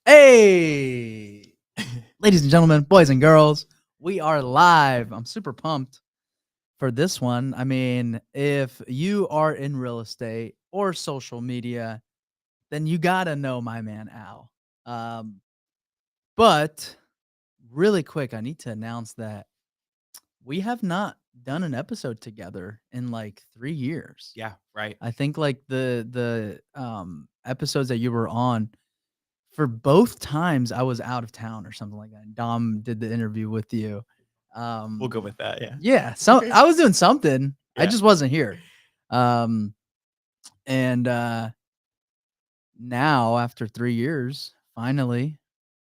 Hey, ladies and gentlemen, boys and girls, we are live. I'm super pumped for this one. I mean, if you are in real estate or social media, then you got to know my man, Al. Um, but really quick, I need to announce that we have not done an episode together in like 3 years. Yeah, right. I think like the episodes that you were on, for both times I was out of town or something like that. Dom did the interview with you. We'll go with that. Yeah. Yeah, so I was doing something. I Yeah. just wasn't here. Um, and now after 3 years, finally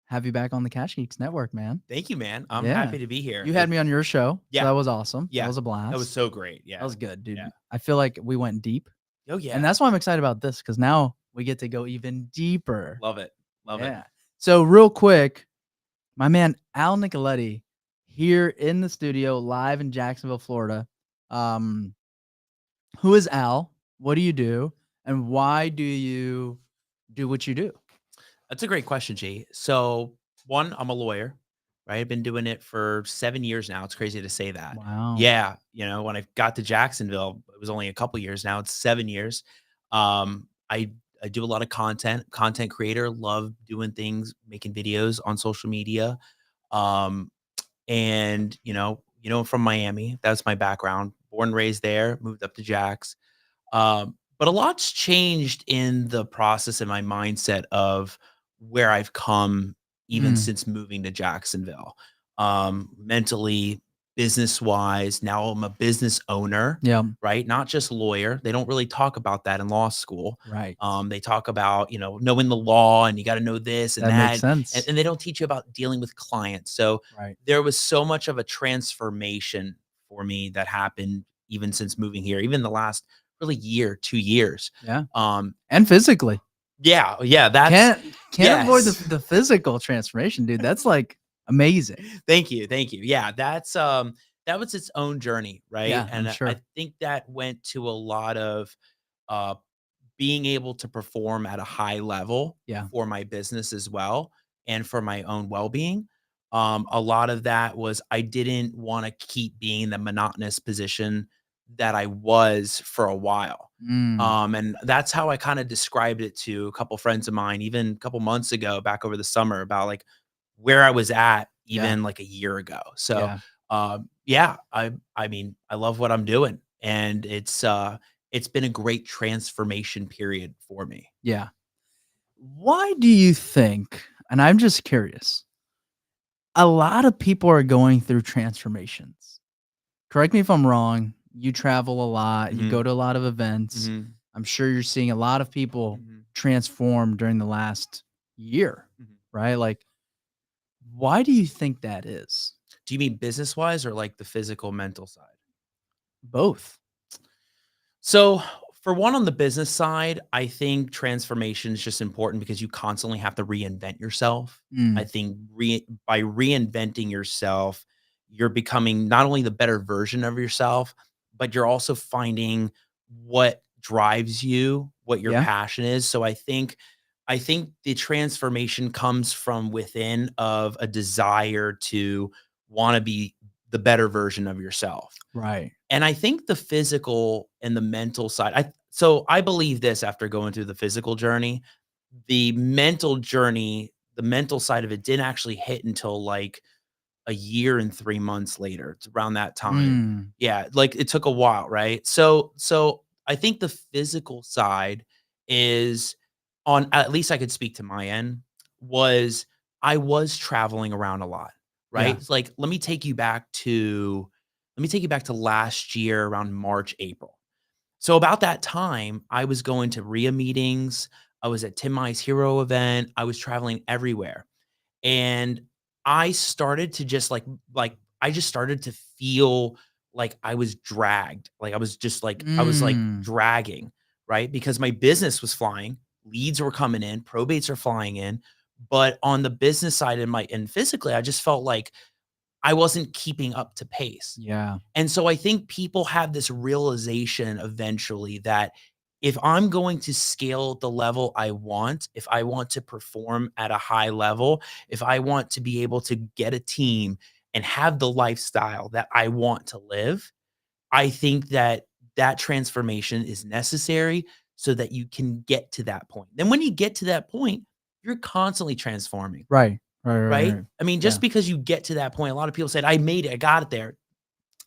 have you back on the Cash Geeks Network, man. Thank you, man. I'm Yeah. happy to be here. You had me on your show, so Yeah. that was awesome. That Yeah. was a blast. That was so great. Yeah. That was good, dude. Yeah. I feel like we went deep. Oh, yeah. And that's why I'm excited about this, because now we get to go even deeper. Love it. Love it. So real quick, my man Al Nicoletti here in the studio live in Jacksonville, Florida. Who is Al? What do you do? And why do you do what you do? That's a great question, G. So, one, I'm a lawyer, right? I've been doing it for 7 years now. It's crazy to say that. Wow. Yeah. You know, when I got to Jacksonville, it was only a couple years. Now it's 7 years. I do a lot of content creator, love doing things, making videos on social media. Um, and from Miami, that's my background. Born and raised there, moved up to Jax. But a lot's changed in the process and my mindset of where I've come even since moving to Jacksonville. Mentally, business wise, now I'm a business owner. Yeah. Right. Not just lawyer. They don't really talk about that in law school. Right. They talk about, knowing the law and you got to know this and That that. makes sense. And they don't teach you about dealing with clients. So Right. there was so much of a transformation for me that happened even since moving here, even the last really year, 2 years. Yeah. And physically. Yeah. That's can't avoid the physical transformation, dude. That's like amazing. Thank you. Yeah. That was its own journey. Right. Yeah, And I'm sure. I think that went to a lot of being able to perform at a high level for my business as well and for my own well-being. A lot of that was I didn't want to keep being in the monotonous position that I was for a while. And that's how I kind of described it to a couple friends of mine, even a couple months ago, back over the summer, about like where I was at even like a year ago. So, I mean, I love what I'm doing, and it's been a great transformation period for me. Yeah. Why do you think, and I'm just curious, a lot of people are going through transformations? Correct me if I'm wrong. You travel a lot. You go to a lot of events. I'm sure you're seeing a lot of people transform during the last year, right? Like, why do you think that is? Do you mean business-wise or like the physical, mental side? Both. So, for one, on the business side, I think transformation is just important because you constantly have to reinvent yourself. I think by reinventing yourself, you're becoming not only the better version of yourself, but you're also finding what drives you, what your passion is. So I think the transformation comes from within, of a desire to want to be the better version of yourself. Right. And I think the physical and the mental side, I believe this after going through the physical journey, the mental journey, the mental side of it didn't actually hit until like a year and 3 months later. It's around that time. Yeah, like it took a while, right? So I think the physical side is, on at least I could speak to my end, was I was traveling around a lot, right? It's like, let me take you back to last year around March, April. So about that time, I was going to RIA meetings. I was at Tim Mai's Hero event. I was traveling everywhere. And I started to just I just started to feel like I was dragged. Like I was just like, I was like dragging, right? Because my business was flying, leads were coming in, probates are flying in. But on the business side and physically, I just felt like I wasn't keeping up to pace. Yeah. And so I think people have this realization eventually that if I'm going to scale the level I want, if I want to perform at a high level, if I want to be able to get a team and have the lifestyle that I want to live, I think that that transformation is necessary so that you can get to that point. Then when you get to that point, you're constantly transforming, Right. Right. Right. right? Right. I mean, Yeah. just because you get to that point, a lot of people said, I made it, I got it there.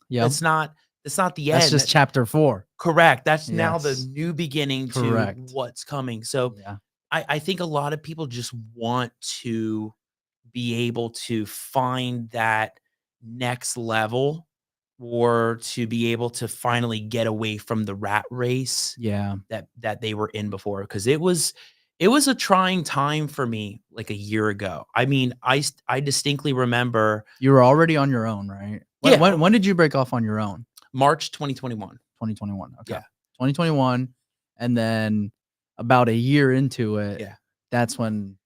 Yep. That's not the That's end. just chapter 4. Correct. That's now the Yes. new beginning to Correct. what's coming. So Yeah. I think a lot of people just want to be able to find that next level or to be able to finally get away from the rat race Yeah. that they were in before, because it was a trying time for me like a year ago. I mean, I distinctly remember, You were already on your own, right? When, yeah, when did you break off on your own? March 2021. 2021. Okay. Yeah. 2021. And then about a year into it, Yeah. that's when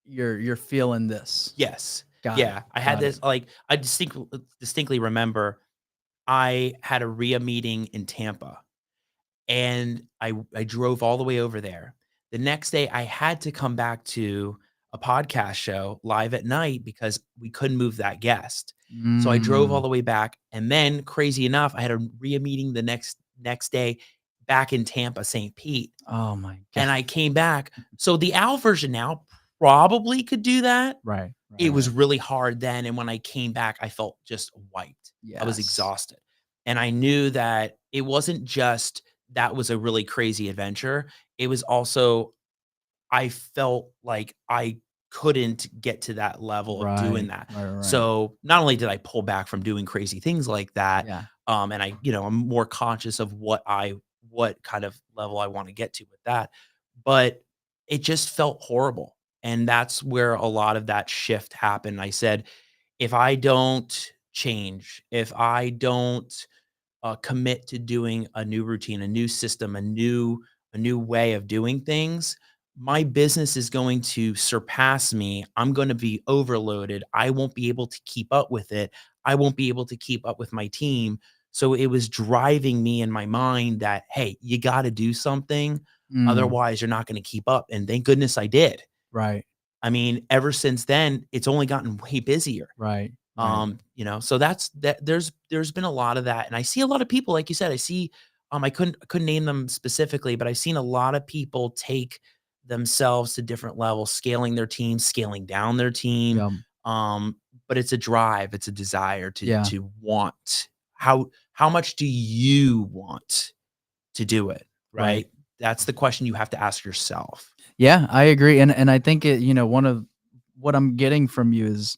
you're feeling this. Yes. Got it. Yeah. I had Got it. this, like, I distinctly remember I had a RIA meeting in Tampa, and I drove all the way over there. The next day, I had to come back to a podcast show live at night because we couldn't move that guest. So I drove all Mm. the way back, and then crazy enough, I had a RIA meeting the next day back in Tampa, St. Pete, Oh my and God. I came back. So the Al version now probably could do that. Right. It was Right. really hard then, and when I came back, I felt just wiped. I was Yes. exhausted, and I knew that it wasn't just that was a really crazy adventure. It was also I felt like I couldn't get to that level of doing Right. that. Right. Right. So, not only did I pull back from doing crazy things like that, Yeah. and I'm more conscious of what kind of level I wanna get to with that, but it just felt horrible, and that's where a lot of that shift happened. I said, "If I don't change, if I don't commit to doing a new routine, a new system, a new way of doing things, my business is going to surpass me. I'm going to be overloaded. I won't be able to keep up with it. I won't be able to keep up with my team." So it was driving me in my mind that, hey, you got to do something. Mm. Otherwise, you're not going to keep up. And thank goodness I did. Right. I mean, ever since then, it's only gotten way busier. Right. Right. So there's been a lot of that. And I see a lot of people, like you said, I couldn't name them specifically, but I've seen a lot of people take themselves to different levels, scaling their team, scaling down their team. Yep. But it's a drive, it's a desire to Yeah. to want. How much do you want to do it? Right. Right. That's the question you have to ask yourself. Yeah, I agree. And I think one of what I'm getting from you is,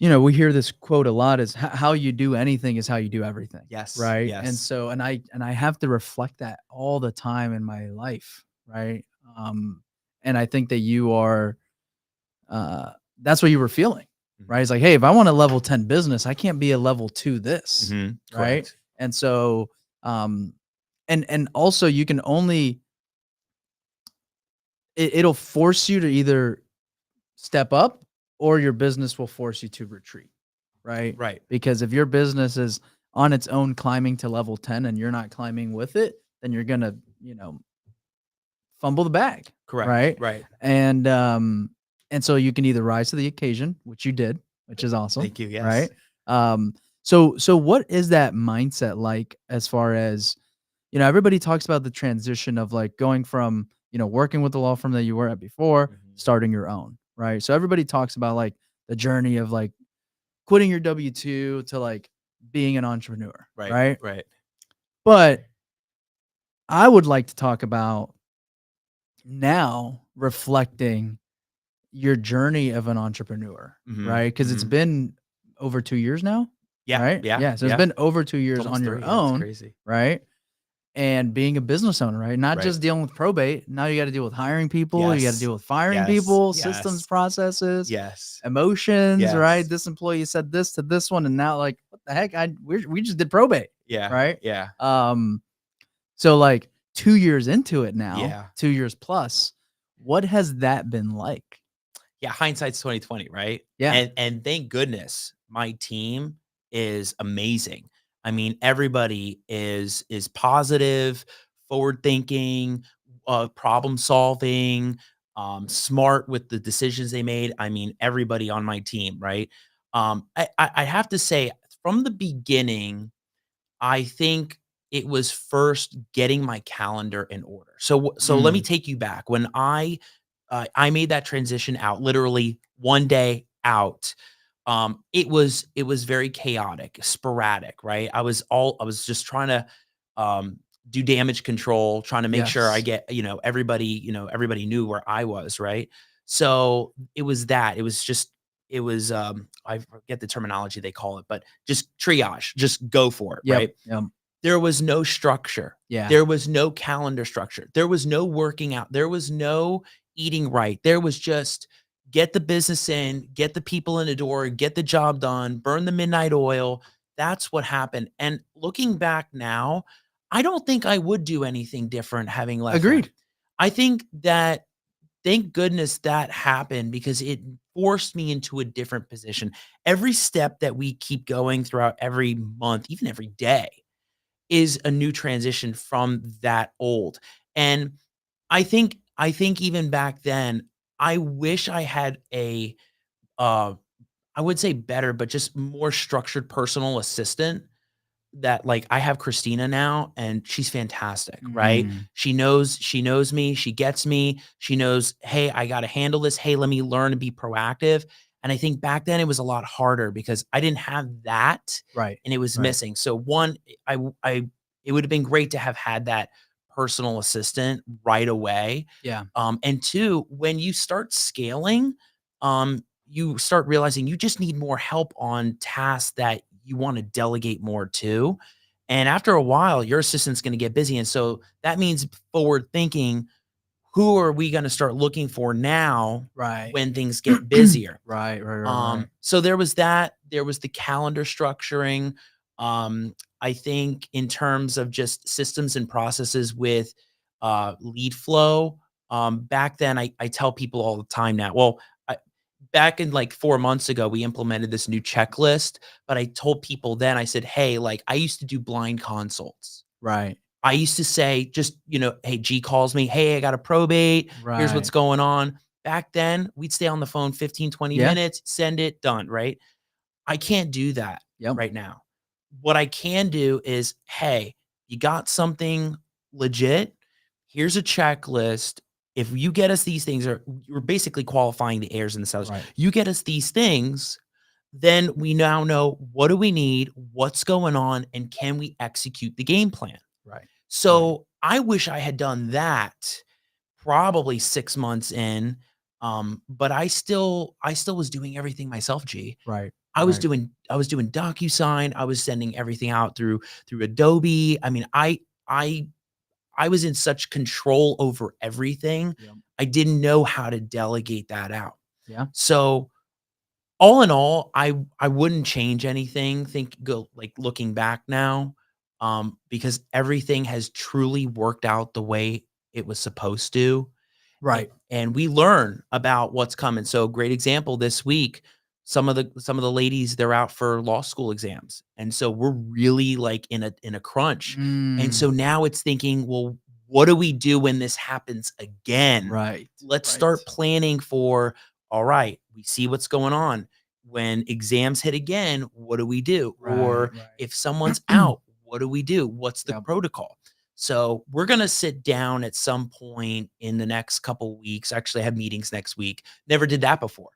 we hear this quote a lot is how you do anything is how you do everything. Yes. Right. And Yes. so, and I have to reflect that all the time in my life. Right. And I think that you are, uh, that's what you were feeling. Right. It's like, hey, if I want a level 10 business, I can't be a level 2 this. Mhm. Right. Correct. And so, and also you can only, it'll force you to either step up or your business will force you to retreat, right? Right. Because if your business is on its own climbing to level 10 and you're not climbing with it, then you're going to, fumble the bag, Correct. right? Right. And so you can either rise to the occasion, which you did, which is awesome, Thank you. right? Yes. So what is that mindset like as far as, everybody talks about the transition of like going from, working with the law firm that you were at before, Mhm. starting your own, right? So everybody talks about like the journey of like quitting your W-2 to like being an entrepreneur, Right. right? Right. But I would like to talk about now reflecting your journey of an entrepreneur, Mhm. right? Because it's Mhm. been over 2 years now, Yeah. right? Yeah. Yeah, so it's Yeah. been over 2 It's years on almost your 3. Yeah. It's own, crazy. right? And being a business owner, right? Not Right. just dealing with probate. Now you got to deal with hiring people. You got to Yes. deal with firing Yes. people, systems, Yes. processes, Yes. emotions, right? Yes. This employee said this to this one, and now like, what the heck? We just did probate, Yeah. right? Yeah. So like 2 years into it now, Yeah. 2 years plus, what has that been like? Yeah. Hindsight's 2020, right? Yeah, And thank goodness my team is amazing. I mean, everybody is positive, forward thinking, problem solving, smart with the decisions they made. I mean, everybody on my team, right? I have to say, from the beginning, I think it was first getting my calendar in order. So let me Mm, take you back. When I made that transition out, literally one day out, it was very chaotic, sporadic, right? I was just trying to um do damage control, trying to make sure I yes. get, everybody knew where I was, right? So it was that. It was I forget the terminology they call it, but just triage, just go for it, Yep. right? Yep. There was no structure. Yeah. There was no calendar structure. There was no working out. There was no eating right. There was just get the business in, get the people in the door, get the job done, burn the midnight oil. That's what happened. And looking back now, I don't think I would do anything different having left that. Agreed. I think that thank goodness that happened because it forced me into a different position. Every step that we keep going throughout every month, even every day, is a new transition from that old. And I think even back then, I wish I had a uh I would say better, but just more structured personal assistant that like I have Christina now and she's fantastic, right? Mm, She knows me, she gets me, she knows, "Hey, I got to handle this. Hey, let me learn to be proactive." And I think back then it was a lot harder because I didn't have that right. and it was Right. missing. So one, I it would have been great to have had that personal assistant right away. Yeah. And two, when you start scaling, you start realizing you just need more help on tasks that you want to delegate more to. And after a while, your assistant's going to get busy. And so that means forward thinking, who are we going to start looking for now Right. when things get busier? Right. Right. Right. Right. So there was that. There was the calendar structuring. I think in terms of just systems and processes with lead flow. Back then, I tell people all the time now. Well, back in like 4 months ago, we implemented this new checklist. But I told people then, I said, hey, like I used to do blind consults. Right. I used to say, just, hey, G calls me. Hey, I got a probate. Here's what's Right. going on. Back then, we'd stay on the phone 15, 20 Yeah. minutes, send it, done, right? I can't do that Yep. right now. What I can do is, hey, you got something legit? Here's a checklist. If you get us these things, or you're basically qualifying the heirs and the sellers, Right. you get us these things, then we now know what do we need, what's going on, and can we execute the game plan? Right. Right. So I wish I had done that probably 6 months in, but I still was doing everything myself, G. Right. Right. I was doing DocuSign, I was sending everything out through Adobe. I mean, I I was in such control over everything. Yep. I didn't know how to delegate that out. Yeah. So all in all, I wouldn't change anything, think go like looking back now, because everything has truly worked out the way it was supposed to. Right. And we learn about what's coming. So great example this week, some of the ladies, they're out for law school exams. And so we're really like in a crunch. And Mm, so now it's thinking, well, what do we do when this happens again? right. Let's Right. start planning for, all right, we see what's going on. When exams hit again, what do we do? Right. Or Right. if someone's out, what do we do? What's the Yep. protocol? So we're gonna sit down at some point in the next couple weeks. Actually, I have meetings next week. Never did that before.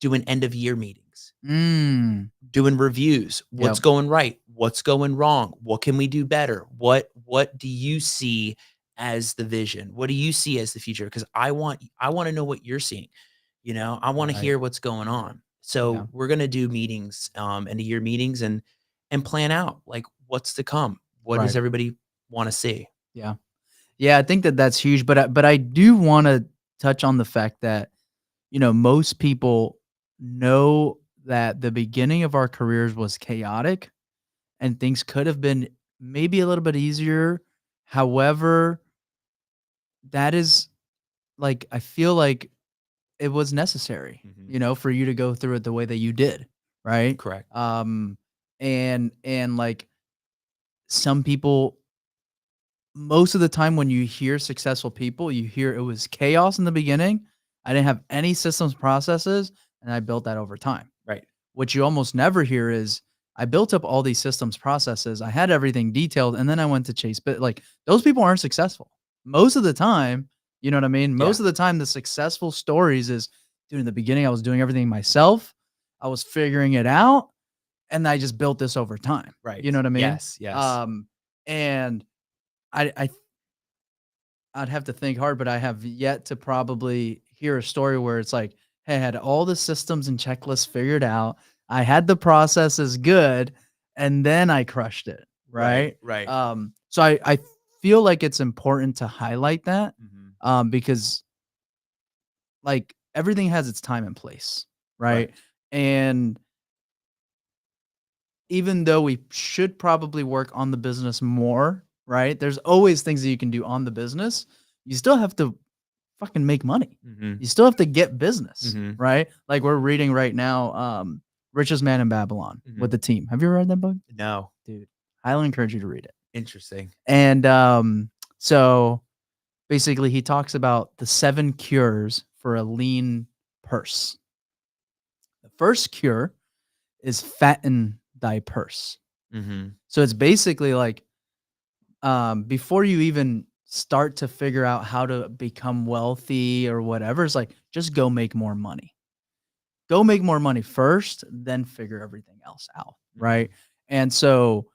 Doing end of year meetings, Mm, doing reviews. What's yep. going right? What's going wrong? What can we do better? What do you see as the vision? What do you see as the future? Because I want to know what you're seeing. I want to Right. hear what's going on. Yeah. So we're gonna do meetings, end of year meetings, and plan out like what's to come. What does Right. everybody want to see? Yeah. Yeah. I think that that's huge, but I do want to touch on the fact that most people know that the beginning of our careers was chaotic and things could have been maybe a little bit easier. However, that is like I feel like it was necessary, Mhm. for you to go through it the way that you did, right? Correct. And like some people most of the time when you hear successful people, you hear it was chaos in the beginning. I didn't have any systems processes, and I built that over time. Right. What you almost never hear is I built up all these systems processes. I had everything detailed, and then I went to chase. But like those people aren't successful most of the time. You know what I mean? Yeah. Most of the time, the successful stories is, dude, in the beginning, I was doing everything myself. I was figuring it out, and I just built this over time. Right. You know what I mean? Yes. Yes. And I I'd have to think hard, but I have yet to probably hear a story where it's like, "Hey, I had all the systems and checklists figured out. I had the processes good, and then I crushed it." Right. Right? Right. So I feel like it's important to highlight that, Mhm. because like everything has its time and place, right? Right. And even though we should probably work on the business more, right? There's always things that you can do on the business. You still have to fucking make money. Mhm. You still have to get business, Mhm. right? Like we're reading right now, Richest Man in Babylon with Mhm. the team. Have you ever read that book? No. Dude, highly encourage you to read it. Interesting. And so basically he talks about the 7 cures for a lean purse. The first cure is fatten thy purse. Mhm. So it's basically like before you even start to figure out how to become wealthy or whatever, it's like just go make more money. Go make more money first, then figure everything else out, right? Mhm. And so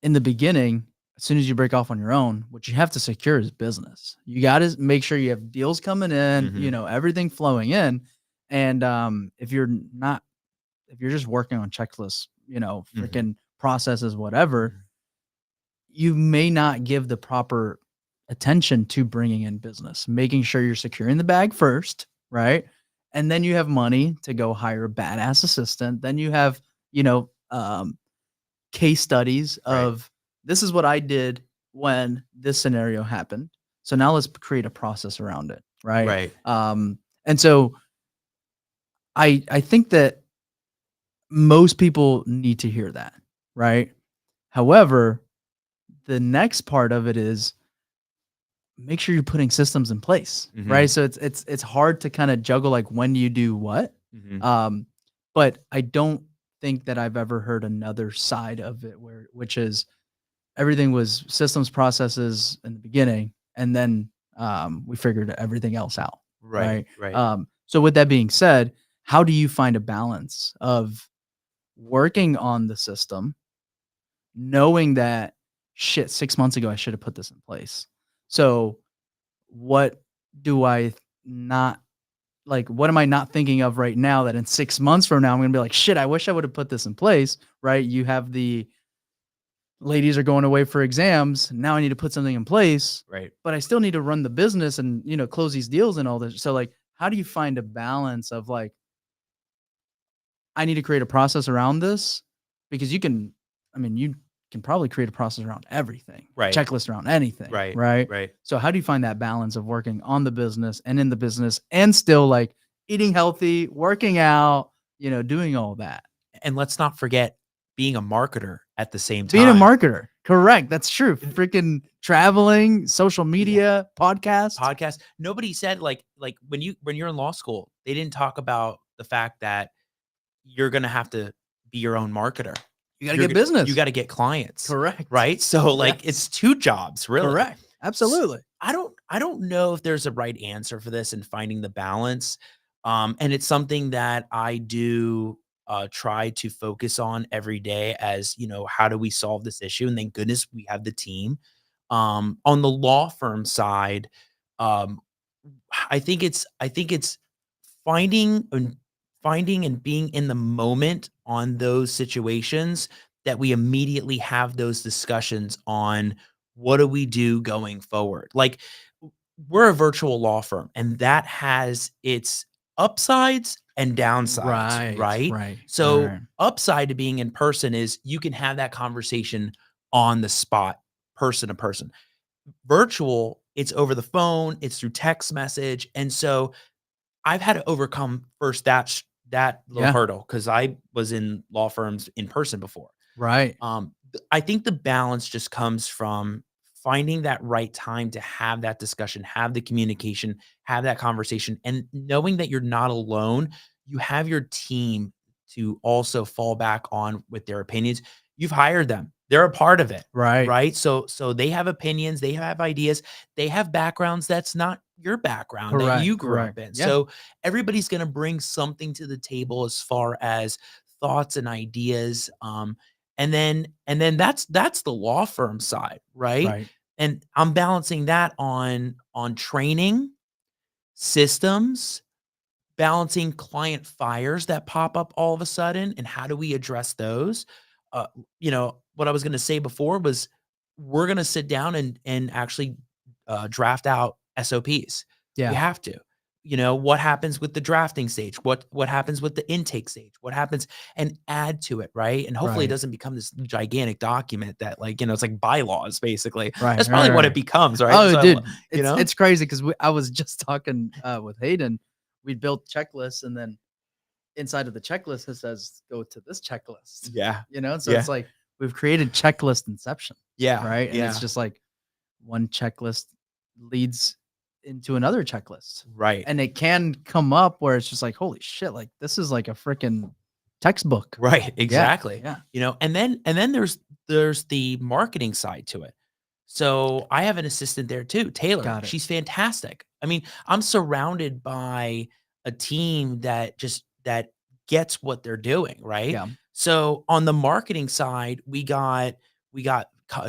in the beginning, as soon as you break off on your own, what you have to secure is business. You got to make sure you have deals coming in, you Mhm. know, everything flowing in. And if you're not, if you're just working on checklists, you know, Mhm. freaking processes, whatever, Mhm. you may not give the proper attention to bringing in business, making sure you're securing the bag first, right? And then you have money to go hire a badass assistant. Then you have, you know, case studies Right. of this is what I did when this scenario happened. So now let's create a process around it, right? Right. And so I think that most people need to hear that, right? However, the next part of it is make sure you're putting systems in place, right? Mhm. So it's hard to kind of juggle like when you do what. Mhm. Um, but I don't think that I've ever heard another side of it where which is everything was systems processes in the beginning and then we figured everything else out, Right. right? Right. So with that being said, how do you find a balance of working on the system knowing that shit 6 months ago I should have put this in place. So what do I not like what am I not thinking of right now that in 6 months from now I'm going to be like shit I wish I would have put this in place, right? You have the ladies are going away for exams, now I need to put something in place, Right. but I still need to run the business and, you know, close these deals and all this. So like how do you find a balance of like I need to create a process around this because you can, I mean, you can probably create a process around everything, Right. checklist around anything, Right. right? Right. So how do you find that balance of working on the business and in the business and still like eating healthy, working out, you know, doing all that? And let's not forget being a marketer at the same Being a time. marketer. Correct. That's true. And Freaking traveling, social yeah, media, podcast. podcast. Nobody said like when you're in law school, they didn't talk about the fact that you're gonna have to be your own marketer. You got to get business. You gotta get clients, Correct. right? So, like, it's Yes. 2 jobs, really. Correct. S Absolutely. I don't know if there's a right answer for this and finding the balance, and it's something that I do, try to focus on every day as, you know, how do we solve this issue? And thank goodness we have the team. On the law firm side, um, I think it's finding and finding and being in the moment on those situations that we immediately have those discussions on what do we do going forward. Like we're a virtual law firm and that has its upsides and downsides, Right. right? Right. So Right. upside to being in person is you can have that conversation on the spot, person to person. Virtual, it's over the phone, it's through text message. And so I've had to overcome first that little Yeah. hurdle because I was in law firms in person before. Right. I think the balance just comes from finding that right time to have that discussion, have the communication, have that conversation, and knowing that you're not alone. You have your team to also fall back on with their opinions. You've hired them. They're a part of it, Right. right? So they have opinions, they have ideas, they have backgrounds that's not your background that Correct. you grew Correct. up in. Yeah. So everybody's going to bring something to the table as far as thoughts and ideas. And then that's the law firm side, right? Right. And I'm balancing that on training, systems, balancing client fires that pop up all of a sudden, and how do we address those? What I was going to say before was we're going to sit down and actually draft out SOPs. We Yeah. have to. What happens with the drafting stage? What happens with the intake stage? What happens, and add to it, right? And hopefully it Right. doesn't become this gigantic document that, like, it's like bylaws basically. Right. That's Right. probably what it Right. becomes, right? Oh, So, dude, you know? it's crazy because I was just talking with Hayden. We built checklists, and then inside of the checklist it says go to this checklist. Yeah. So Yeah. it's like we've created checklist inception, Yeah. right? And it's Yeah. just like one checklist leads into another checklist, Right. and it can come up where it's just like, holy shit, like this is like a freaking textbook. Right, Yeah. exactly. Yeah. And then there's the marketing side to it. So I have an assistant there too, Taylor. Got it. She's fantastic. I mean, I'm surrounded by a team that gets what they're doing, right? Yeah. So on the marketing side, we got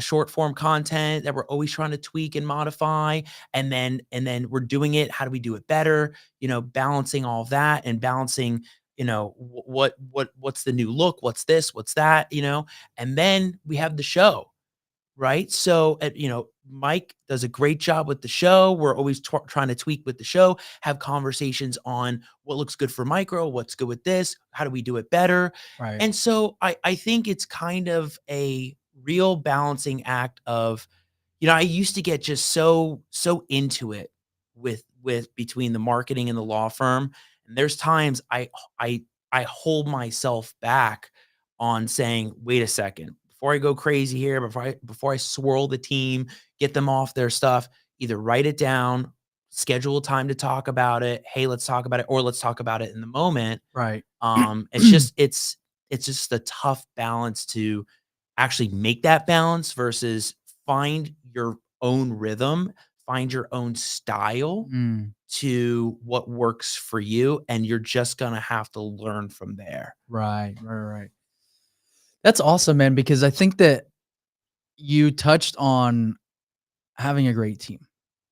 short form content that we're always trying to tweak and modify, and then we're doing it. How do we do it better? Balancing all of that and balancing what's the new look, what's this, what's that, and then we have the show, right? So Mike does a great job with the show. We're always trying to tweak with the show, have conversations on what looks good for micro, what's good with this, how do we do it better. Right. And so I think it's kind of a real balancing act of, I used to get just so into it with between the marketing and the law firm. And there's times I hold myself back on saying, wait a second, before I go crazy here, before I swirl the team, get them off their stuff, either write it down, schedule a time to talk about it. Hey, let's talk about it, or let's talk about it in the moment. Right. It's just a tough balance to actually make that balance versus find your own rhythm, find your own style Mm, to what works for you, and you're just gonna have to learn from there. right. Right. Right. That's awesome, man, because I think that you touched on having a great team,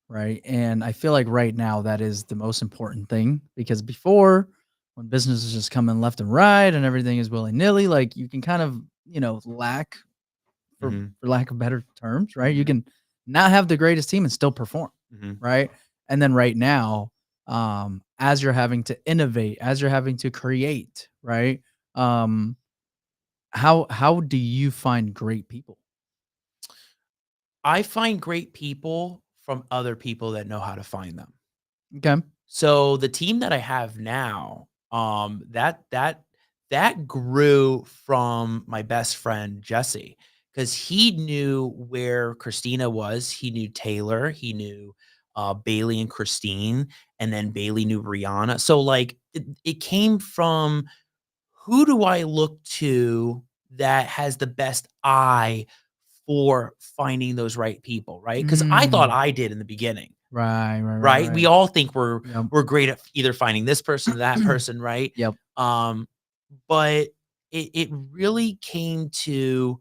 right? And I feel like right now that is the most important thing because before, when business is just coming left and right and everything is willy nilly, like you can kind of, lack for Mhm, for lack of better terms, right? You mhm, can not have the greatest team and still perform, mhm. right? And then right now, as you're having to innovate, as you're having to create, right? Um, how do you find great people? I find great people from other people that know how to find them. Okay. So the team that I have now, that grew from my best friend Jesse, because he knew where Christina was. He knew Taylor. He knew Bailey and Christine, and then Bailey knew Brianna. So like it came from, who do I look to that has the best eye for finding those right people, right? Because I thought Mm. I did in the beginning. Right, right, right, Right? We right. all think we're Yep. we're great at either finding this person or that person, right? Yep. Um, but it really came to,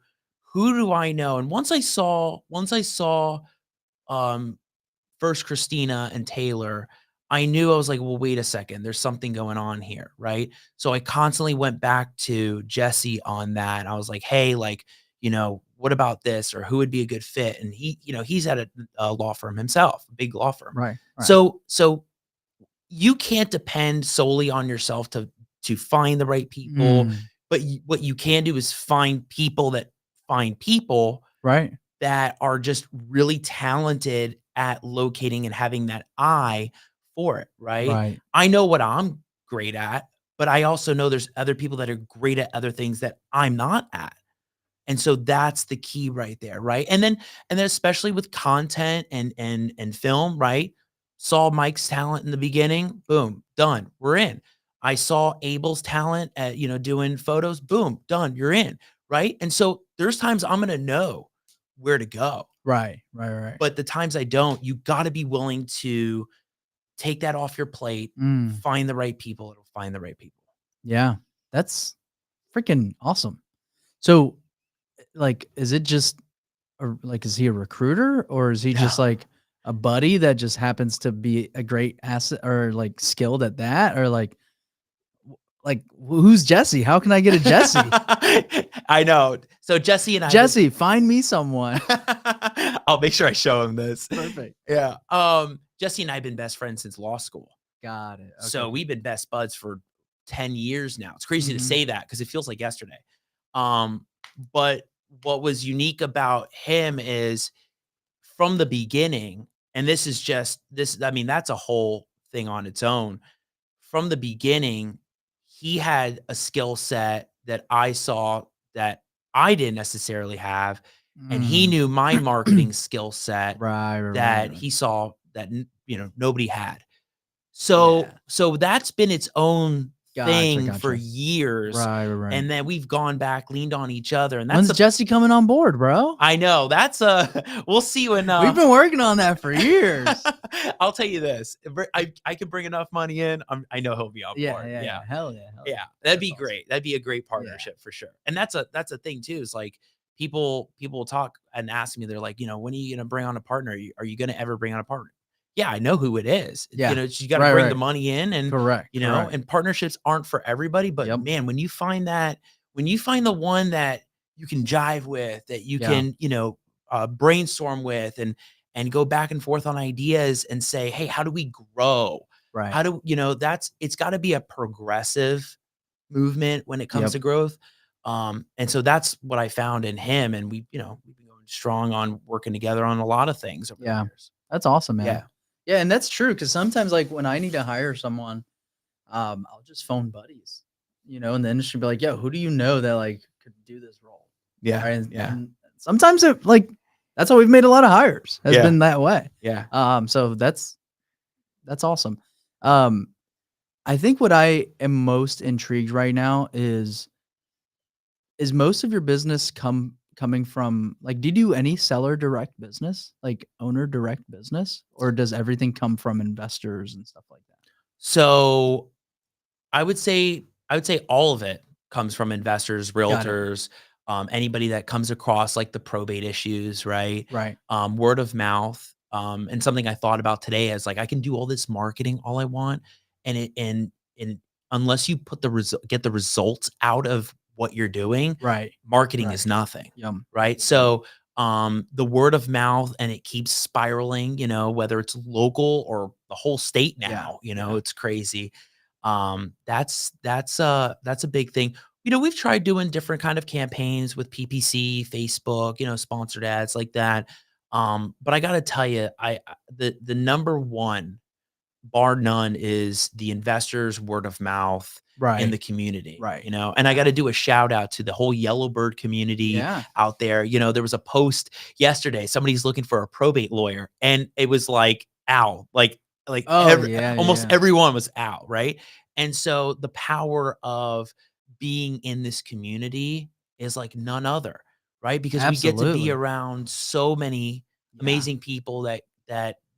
who do I know? And once I saw um first Christina and Taylor, I knew, I was like, well, wait a second, there's something going on here, right? So I constantly went back to Jesse on that. I was like, hey, like, what about this, or who would be a good fit? And he's at a law firm himself, a big law firm. Right, right. So you can't depend solely on yourself to find the right people, Mm. but what you can do is find people that find people Right, that are just really talented at locating and having that eye for it, right? right. I know what I'm great at, but I also know there's other people that are great at other things that I'm not at. And so that's the key right there, right? And then especially with content and film, right? Saw Mike's talent in the beginning, boom, done. We're in. I saw Abel's talent at, doing photos, boom, done. You're in, right? And so there's times I'm gonna know where to go. Right. But the times I don't, you got to be willing to take that off your plate, Mm, find the right people. It'll find the right people. yeah, that's freaking awesome. So, like, is it just, or like, is he a recruiter or is he just No. like a buddy that just happens to be a great asset or like skilled at that? Or like who's Jesse? How can I get a Jesse? I know. So Jesse and I, Jesse, find me someone. I'll make sure I show him this. Perfect. Yeah. Jesse and I have been best friends since law school. Got it. Okay. So we've been best buds for 10 years now. It's crazy to Mhm. say that because it feels like yesterday. But what was unique about him is from the beginning, and this is just this, I mean, that's a whole thing on its own. From the beginning, he had a skill set that I saw that I didn't necessarily have, and he Mm. knew my marketing skill set Right. that he saw that nobody had. So Yeah. so that's been its own thing for Gotcha. years, Right. and then we've gone back, leaned on each other, and that's When's Jesse coming on board, bro? I know, that's a we'll see when, We've been working on that for years. I'll tell you this, if I can bring enough money in, I know he'll be on board. Yeah. Hell yeah. Yeah, that'd That's be awesome. great. That'd be a great partnership for sure. And that's a thing too, is like people will talk and ask me, they're like, when are you gonna bring on a partner? Are you gonna ever bring on a partner? Yeah, I know who it is. Yeah. You got to bring the Right. money in, and Correct. and partnerships aren't for everybody, but Yep. man, when you find the one that you can jive with, that you Yeah. can, brainstorm with, and go back and forth on ideas and say, hey, how do we grow? Right. How do it's got to be a progressive movement when it comes Yep. to growth. And so that's what I found in him, and we've been going strong on working together on a lot of things over the Yeah. years. That's awesome, man. Yeah. Yeah, and that's true because sometimes, like, when I need to hire someone, I'll just phone buddies, in the industry, be like, "Yo, who do you know that like could do this role?" Yeah. Right? Yeah. And sometimes it like that's how we've made a lot of hires. Has Yeah. been that way. Yeah. So that's awesome. I think what I am most intrigued right now is most of your business coming from, like, do you do any seller direct business, like owner direct business, or does everything come from investors and stuff like that? So I would say all of it comes from investors, Got it. realtors, anybody that comes across like the probate issues, right? Right. Word of mouth. And something I thought about today is like I can do all this marketing all I want, and unless you get the results out of what you're doing, Right. marketing Right. is nothing, Yum. right? So the word of mouth, and it keeps spiraling, whether it's local or the whole state now, Yeah. it's crazy. That's a big thing. We've tried doing different kind of campaigns with PPC, Facebook, sponsored ads like that. But I got to tell you, the number one, bar none, is the investors' word of mouth in the Right. community, Right. and I got to do a shout out to the whole Yellowbird community Yeah. out there. There was a post yesterday, somebody's looking for a probate lawyer, and it was like Al, like Oh, yeah. almost everyone was out, right? And so the power of being in this community is like none other, right? Because we get to be Absolutely. around so many Yeah. amazing people that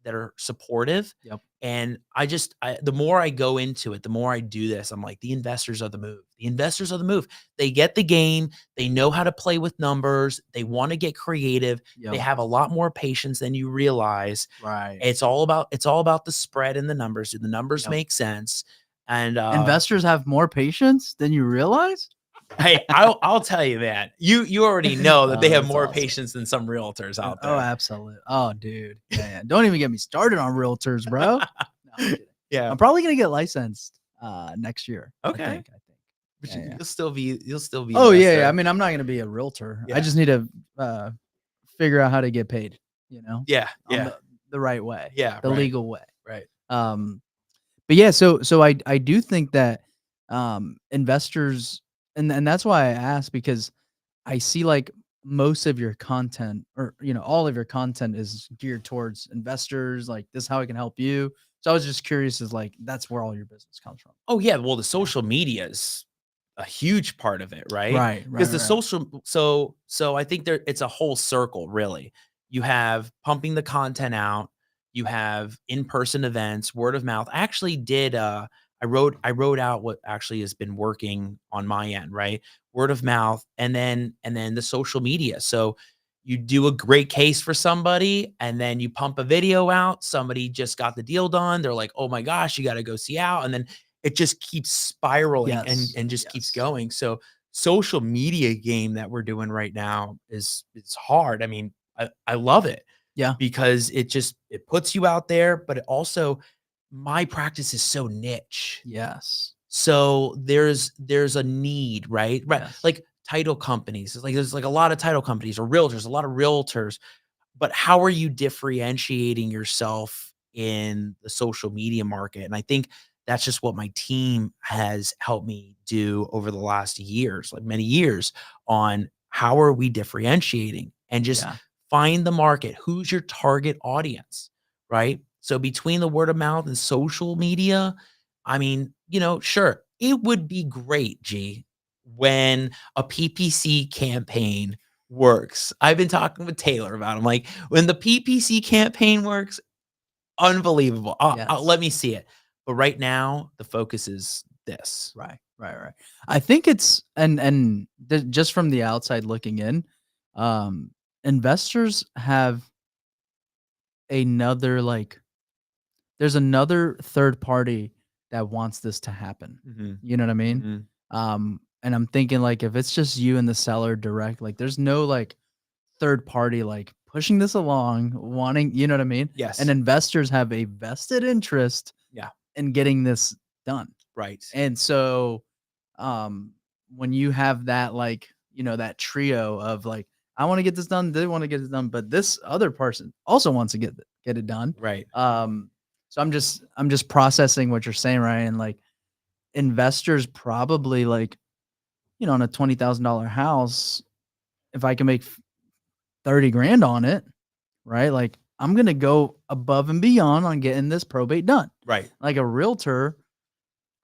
are supportive. Yep. And the more I go into it, the more I do this, I'm like, the investors are the move. The investors are the move. They get the game. They know how to play with numbers. They want to get creative. They Yep. have a lot more patience than you realize. Right. It's all about the spread and the numbers. Do the numbers Yep. make sense? And Investors have more patience than you realize? hey, I'll tell you, man. You already know that they have That's more awesome. patience than some realtors out Oh, there. absolutely. Oh, dude. Yeah. Don't even get me started on realtors, bro. No, I'm kidding. Yeah. I'm probably gonna get licensed next year. Okay. I think. But Yeah. you'll still be. Oh, yeah. investor. I mean, I'm not gonna be a realtor. Yeah. I just need to figure out how to get paid, Yeah. on Yeah. the right way. Yeah. The right, legal way. Right. But yeah, so I do think that investors, and that's why I asked, because I see like most of your content or all of your content is geared towards investors, like this is how I can help you. So I was just curious is like that's where all your business comes from. Oh yeah, well, the Yeah. social media is a huge part of it, right? Right, Because right, the right. social I think it's a whole circle, really. You have pumping the content out, you have in-person events, word of mouth. I actually did I wrote out what actually has been working on my end, right? Word of mouth and then the social media. So you do a great case for somebody and then you pump a video out, somebody just got the deal done. They're like, "Oh my gosh, you got to go see out." And then it just keeps spiraling and Yes. just keeps Yes. going. So social media game that we're doing right now is it's hard. I mean, I love it Yeah. because it puts you out there, but it also my practice is so niche. Yes. So there's a need, right? Right. Yes. Like title companies. It's like there's like a lot of title companies or realtors, a lot of realtors, but how are you differentiating yourself in the social media market? And I think that's just what my team has helped me do over the last years, like many years, on how are we differentiating and just Yeah. find the market. Who's your target audience, right? So between the word of mouth and social media, I mean, sure, it would be great, G, when a PPC campaign works. I've been talking with Taylor about it. I'm like, when the PPC campaign works, unbelievable. Yes. Let me see it. But right now, the focus is this. Right. Right. Right. I think it's just from the outside looking in, um, investors have another like there's another third party that wants this to happen. Mhm, You know what I mean? mhm. And I'm thinking like if it's just you and the seller direct, like there's no like third party like pushing this along, wanting, you know what I mean? And Yes. investors have a vested interest Yeah. in getting this done. Right. And so um when you have that like, that trio of like I want to get this done, they want to get it done, but this other person also wants to get it done. Right. Um so I'm just processing what you're saying, right? And like investors probably like, on a $20,000 house, if I can make 30 grand on it, right? Like I'm going to go above and beyond on getting this probate done. Right. Like a realtor,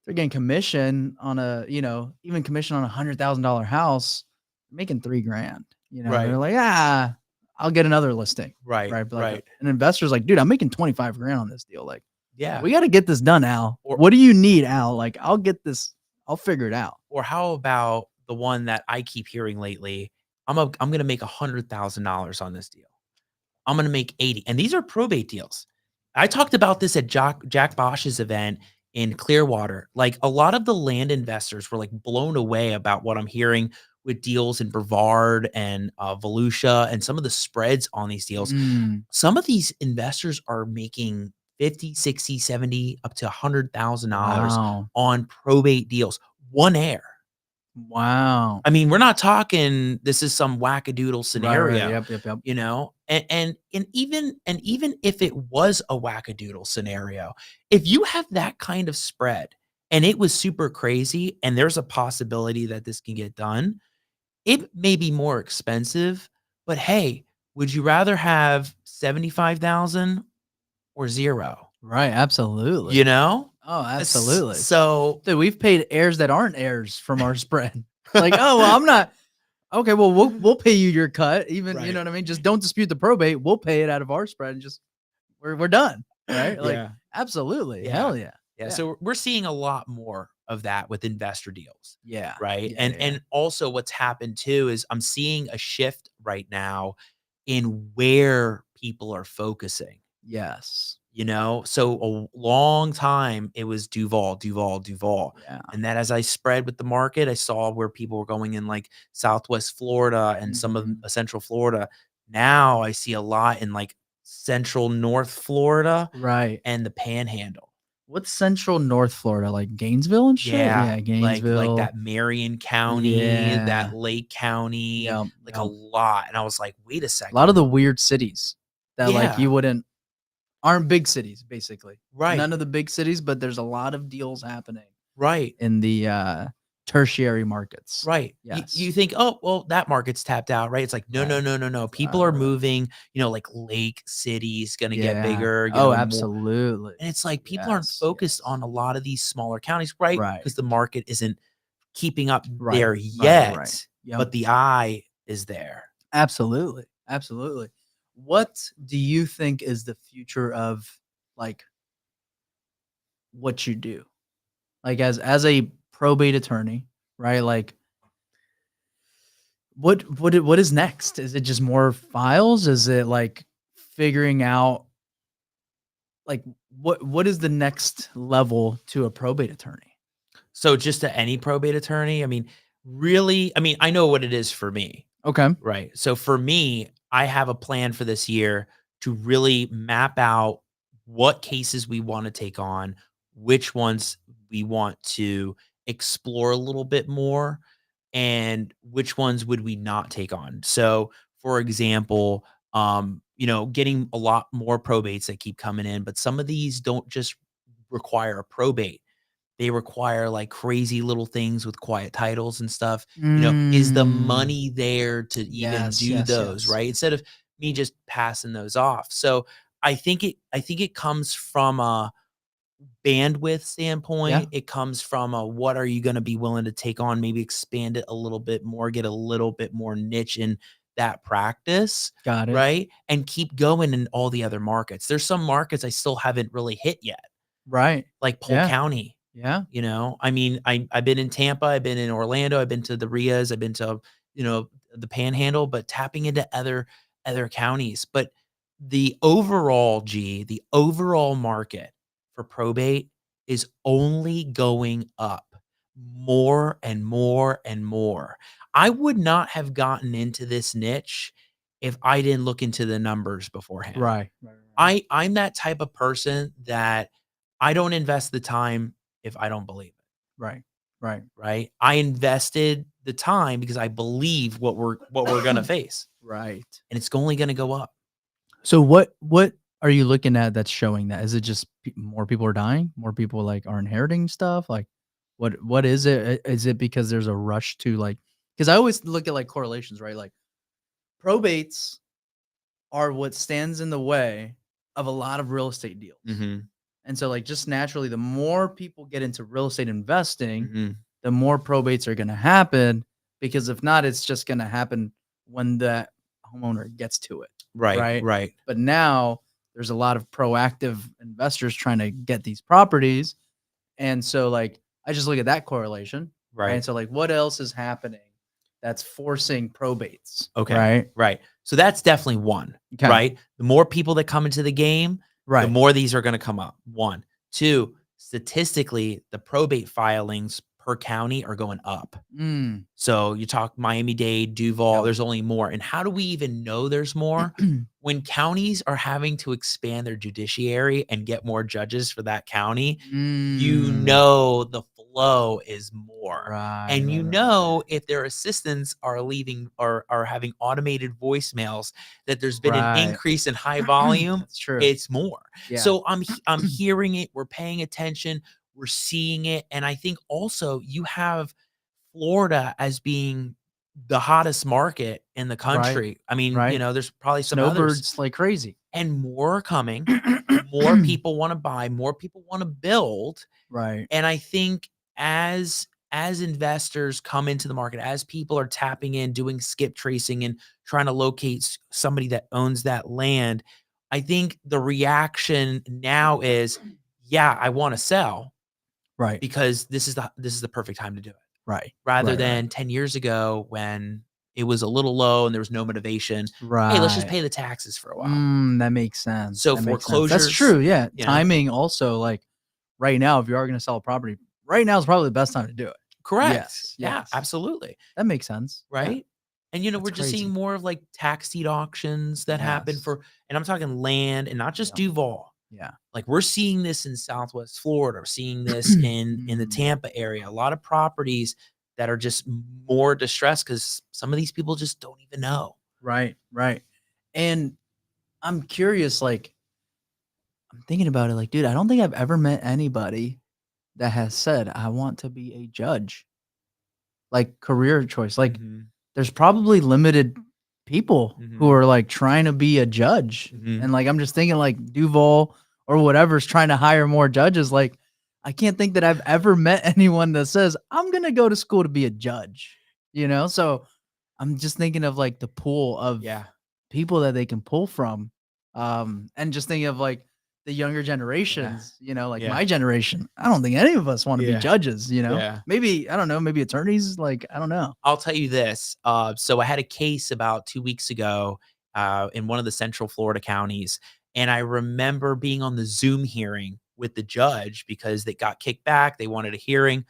they're getting commission on even commission on $100,000 house, making 3 grand. They're Right. like, I'll get another listing, Right. right? But like Right. an investor's like, dude, I'm making 25 grand on this deal. Like, Yeah. we got to get this done, Al. Or What do you need, Al? Like, I'll get this. I'll figure it out. or how about the one that I keep hearing lately? I'm gonna make $100,000 on this deal. I'm gonna make 80. And these are probate deals. I talked about this at Jack Bosch's event in Clearwater. Like a lot of the land investors were like blown away about what I'm hearing with deals in Brevard and Volusia and some of the spreads on these deals. Mm, Some of these investors are making 50, 60, 70, up to $100,000 wow. on probate deals. One air. Wow. I mean, we're not talking this is some wackadoodle Right, right. scenario, Yep, yep, yep. and even if it was a wackadoodle scenario, if you have that kind of spread and it was super crazy and there's a possibility that this can get done, it may be more expensive, but hey, would you rather have 75,000 or 0? Right, You absolutely. know? Oh, S absolutely. so Dude, we've paid heirs that aren't heirs from our spread. Like, "Oh, well, I'm not." Okay, well, we'll pay you your cut, even, you know Right. what I mean? Just don't dispute the probate. We'll pay it out of our spread and just we're done, right? Like, Yeah. absolutely. Yeah. Hell yeah. Yeah, Yeah. so we're seeing a lot more of that with investor deals, Yeah. right? Yeah, And yeah, yeah. and also what's happened too is I'm seeing a shift right now in where people are focusing, Yes. So a long time it was Duval, Duval, Duval. Yeah. And that as I spread with the market, I saw where people were going in like Southwest Florida and some of Mhm. Central Florida. Now I see a lot in like Central North Florida Right. and the Panhandle. What's central North Florida? Like Gainesville and shit? Yeah, Yeah, like Gainesville. that Marion County, that Yeah. Lake County, Yep, like a yep. lot, and I was like, "Wait a A lot of the second." weird cities that, like, Yeah, you wouldn't aren't big cities, basically. right, None of the big cities, but there's a lot of deals happening right. in the, tertiary markets. Right. Yes. You think, oh, well, that market's tapped out, right? It's like, no, Right. no, no, no, no. People are moving, like Lake City's going to get Yeah. bigger, Oh, more. absolutely. And it's like people aren't Yes. focused on a lot of these smaller counties, right? Right. Because the market isn't keeping up Right. there Right. yet, Yep. but the eye is there. Absolutely. Absolutely. What do you think is the future of like what you do? Like as a probate attorney, right? Like what is next? Is it just more files? Is it like figuring out like what is the next level to a probate attorney? So just to any probate attorney, I mean, really, I mean, I know what it is for me. Okay. Right. So for me, I have a plan for this year to really map out what cases we want to take on, which ones we want to explore a little bit more, and which ones would we not take on. So, for example, getting a lot more probates that keep coming in, but some of these don't just require a probate. They require, like, crazy little things with quiet titles and stuff. Is the Mm. money there to even Yes, do yes, those, yes. right? Instead of me just passing those off. So, I think it comes from a bandwidth Yeah, standpoint. It comes from a what are you gonna be willing to take on, maybe expand it a little bit more, get a little bit more niche in that practice, got it. right? And keep going in all the other markets. There's some markets I still haven't really hit yet, Right. like Polk Yeah. County. Yeah. I mean, I've been in Tampa, I've been in Orlando, I've been to the Rias, I've been to, the Panhandle, but tapping into other counties. But the overall market for probate is only going up more and more and more. I would not have gotten into this niche if I didn't look into the numbers beforehand. Right. Right. Right. I'm that type of person that I don't invest the time if I don't believe it, Right. Right. right? I invested the time because I believe what we're gonna face, Right. and it's only gonna go up. So what are you looking at that's showing that? Is it just more people are dying? More people like are inheriting stuff? Like what is it? Is it because there's a rush to like because I always look at like correlations, right? Like probates are what stands in the way of a lot of real estate deals. Mhm, And so like just naturally the more people get into real estate investing, mhm. the more probates are going to happen because if not it's just going to happen when the homeowner gets to it, Right, right? right, But now there's a lot of proactive investors trying to get these properties and so like I just look at that correlation, right? right. And so like what else is happening that's forcing probates, Okay, right? right. So that's definitely one, Okay. right? The more people that come into the game, the Right. more these are gonna come up, 1. 2, statistically, the probate filings per county are going up. Mm. So you talk Miami-Dade, Duval, Yep. there's only more. And how do we even know there's more? When counties are having to expand their judiciary and get more judges for that county, Mm. the flow is more. Right, And right, right, if their assistants are leaving or are having automated voicemails that there's been an right. increase in high volume, That's true. it's more. Yeah. So I'm hearing it, we're paying attention, we're seeing it. And I think also you have Florida as being the hottest market in the Right, country. I mean, right. there's probably some others Snowbirds like crazy. and more are coming. More people wanna buy, more people wanna build, Right. and I think as investors come into the market, as people are tapping in, doing skip tracing and trying to locate somebody that owns that land, I think the reaction now is, "Yeah, I wanna sell Right, because this is the perfect time to do it." right, Rather right, right. than 10 years ago when it was a little low and there was no motivation. "Hey, let's just Right. pay the taxes for a while." That makes sense, So that makes sense. That's foreclosures, true, yeah. you know Timing also, like, right now, if you are gonna sell a property, right now is probably the best time to do it. Correct. Yes, Yeah, yes. absolutely. That makes sense. Yeah, Right? And, that's we're just seeing crazy. more of, like, tax deed auctions that happen Yes. for and I'm talking land and not just Yeah, Duval. yeah. Like, we're seeing this in Southwest Florida. We're seeing this in the Mm. Tampa area. A lot of properties that are just more distressed because some of these people just don't even know. Right, right. And I'm curious, like, I'm thinking about it, like, dude, I don't think I've ever met anybody that has said, "I want to be a judge." like career choice. Like Mhm. there's probably limited people who Mhm. are like trying to be a judge. Mhm. And like I'm just thinking like Duval or whatever's trying to hire more judges. Like I can't think that I've ever met anyone that says, I'm gonna go to school to be a judge, you know? So I'm just thinking of like the pool of Yeah. people that they can pull from. And just thinking of like the younger Yeah. generations, you know, like Yeah. my generation. I don't think any of us want to be Yeah. judges, you know? Yeah. Maybe, I don't know, maybe attorneys, like, I don't know. I'll tell you this. So I had a case about 2 weeks ago in one of the Central Florida counties, and I remember being on the Zoom hearing with the judge because they got kicked back. They wanted a hearing.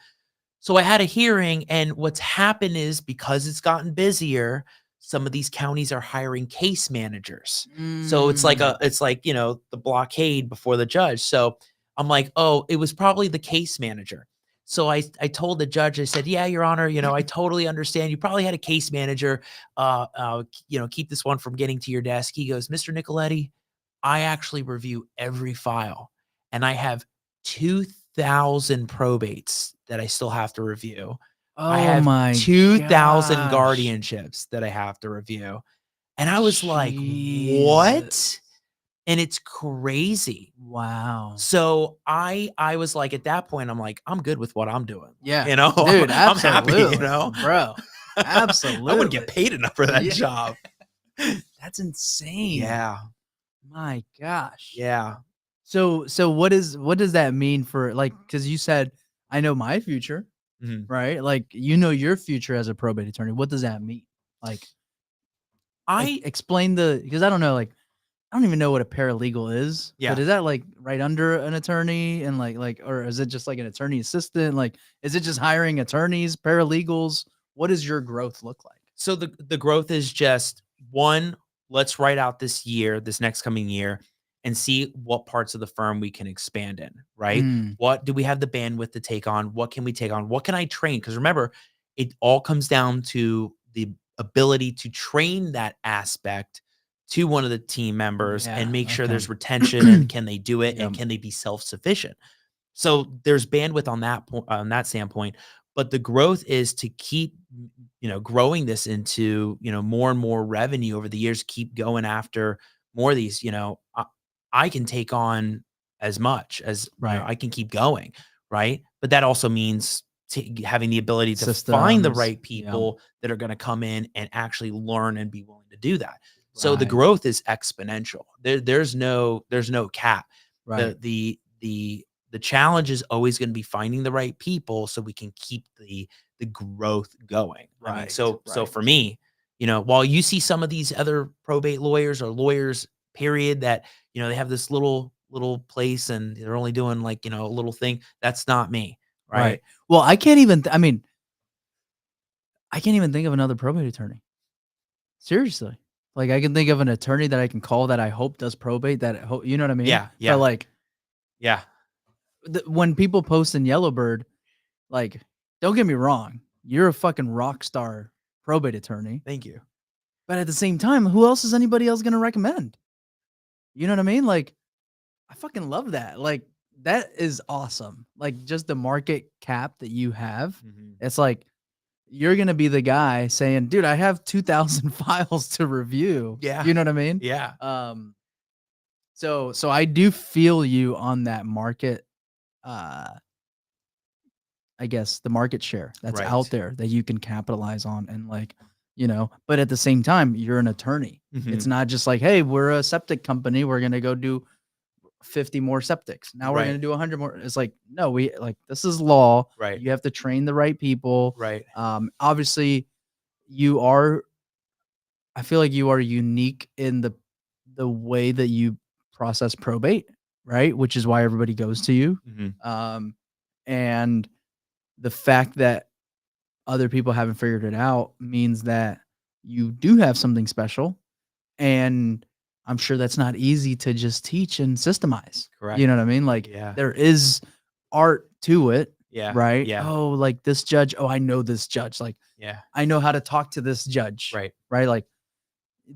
So I had a hearing, and what's happened is because it's gotten busier, some of these counties are hiring case managers. So Mm. it's like, the blockade before the judge. So I'm like, "Oh, it was probably the case manager." So I told the judge, I said, "Yeah, Your Honor, I totally understand. You probably had a case manager, keep this one from getting to your desk." He goes, "Mr. Nicoletti, I actually review every file, and I have 2,000 probates that I still have to review. I Oh have my 2,000 gosh. guardianships that I have to review." And I was like, "What?" Jesus. And it's crazy. Wow. So I was like, at that point, I'm like, "I'm good with what I'm doing." Yeah. I'm Dude, I'm happy, absolutely, bro. I wouldn't get Absolutely. paid enough for that Yeah. job. That's insane. Yeah. My gosh. Yeah. So what does that mean for like because you said, I know my future, Mhm. right? Like you know your future as a probate attorney. What does that mean? Like I explain the because I don't know, like I don't even know what a paralegal is, but Yeah. is that like right under an attorney and like or is it just like an attorney assistant? Like is it just hiring attorneys, paralegals? What does your growth look like? So the growth is just one, let's write out this next coming year, and see what parts of the firm we can expand in, right? Mm, What do we have the bandwidth to take on? What can we take on? What can I train? Because remember, it all comes down to the ability to train that aspect to one of the team members and yeah, make sure okay. there's retention, and can they do it, and Yep, can they be self-sufficient? So there's bandwidth on that point, on that standpoint, but the growth is to keep, growing this into, more and more revenue over the years, keep going after more of these, I can take on as much as, right. I can keep going, right? But that also means having the ability to find the Systems. right Yep, people that are going to come in and actually learn and be willing to do that. So the right, growth is exponential. There's no cap. right, The challenge is always going to be finding the right people so we can keep the growth going. I mean, right, so right. for me, while you see some of these other probate lawyers or lawyers, period, that they have this little place and they're only doing like a little thing. That's not me, Right. right? Well, I can't even I mean, I can't even think of another probate attorney. Seriously. Like, I can think of an attorney that I can call that I hope does probate you know what I mean? Yeah, But, yeah, like, yeah. when people post in Yellowbird, like, don't get me wrong, you're a fucking rock star probate attorney, Thank you. but at the same time, who else is anybody else gonna recommend? You know what I mean? Like, I fucking love that. Like, that is awesome. Like, just the market cap that you have, Mhm. it's like you're gonna be the guy saying, "Dude, I have 2,000 files to review." Yeah, You know what I mean? yeah, Um, so I do feel you on that market, uh, I guess the market share that's out right. there that you can capitalize on and like, but at the same time, you're an attorney. It's Mhm. not just like, "Hey, we're a septic company. We're gonna go do 50 more septics. Now we're Right, gonna do 100 more." It's like, no, we like this is law. right, You have to train the right people. right, Obviously, you are I feel like you are unique in the way that you process probate, right? Which is why everybody goes to you. mhm, Um, and the fact that other people haven't figured it out means that you do have something special. And I'm sure that's not easy to just teach and systemize. You correct. know what I mean? Like Yeah, there is art to it, yeah, right? yeah, Oh, like this judge. Oh, I know this judge. Like yeah, I know how to talk to this judge, right. right? Like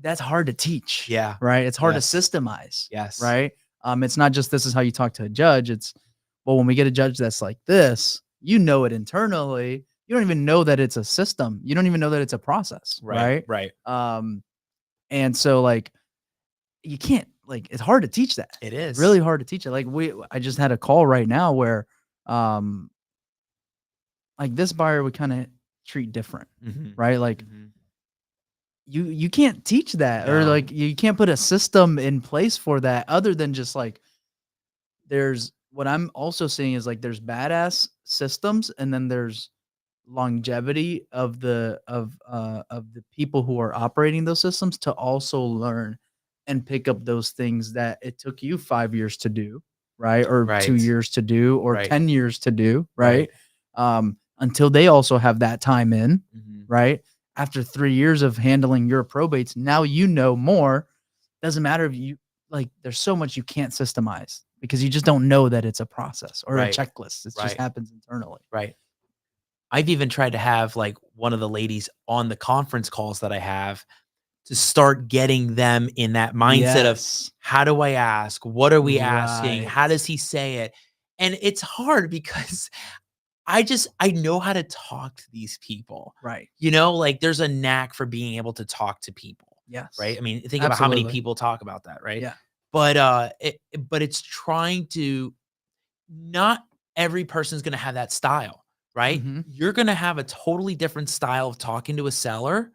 that's hard to teach, Yeah, right? It's hard to yes, systemize, yes, right? It's not just this is how you talk to a judge. It's well, when we get a judge that's like this, you know it internally, you don't even know that it's a system. You don't even know that it's a process, right? Right. And so like you can't like it's hard to teach that. It is. Really hard to teach it. Like I just had a call right now where like this buyer would kind of treat different, right? Like you can't teach that or No. like you can't put a system in place for that other than just like there's what I'm also seeing is like there's badass systems and then there's longevity of the people who are operating those systems to also learn and pick up those things that it took you 5 years to do, right? Or 2 Right. years to do or Right. 10 years to do, right? Right. Until they also have that time in, Mhm. right? After 3 years of handling your probates, now you know more. Doesn't matter if you like there's so much you can't systemize because you just don't know that it's a process or a Right. checklist. It just Right. happens internally. Right. I've even tried to have like one of the ladies on the conference calls that I have to start getting them in that mindset of Yes. how do I ask? What are we asking? Right. How does he say it? And it's hard because I know how to talk to these people. Right. You know, like there's a knack for being able to talk to people, Yes. right? I mean, think about how many Absolutely. people talk about that, right? Yeah. But it's trying to not every person's going to have that style, right? Mhm. You're going to have a totally different style of talking to a seller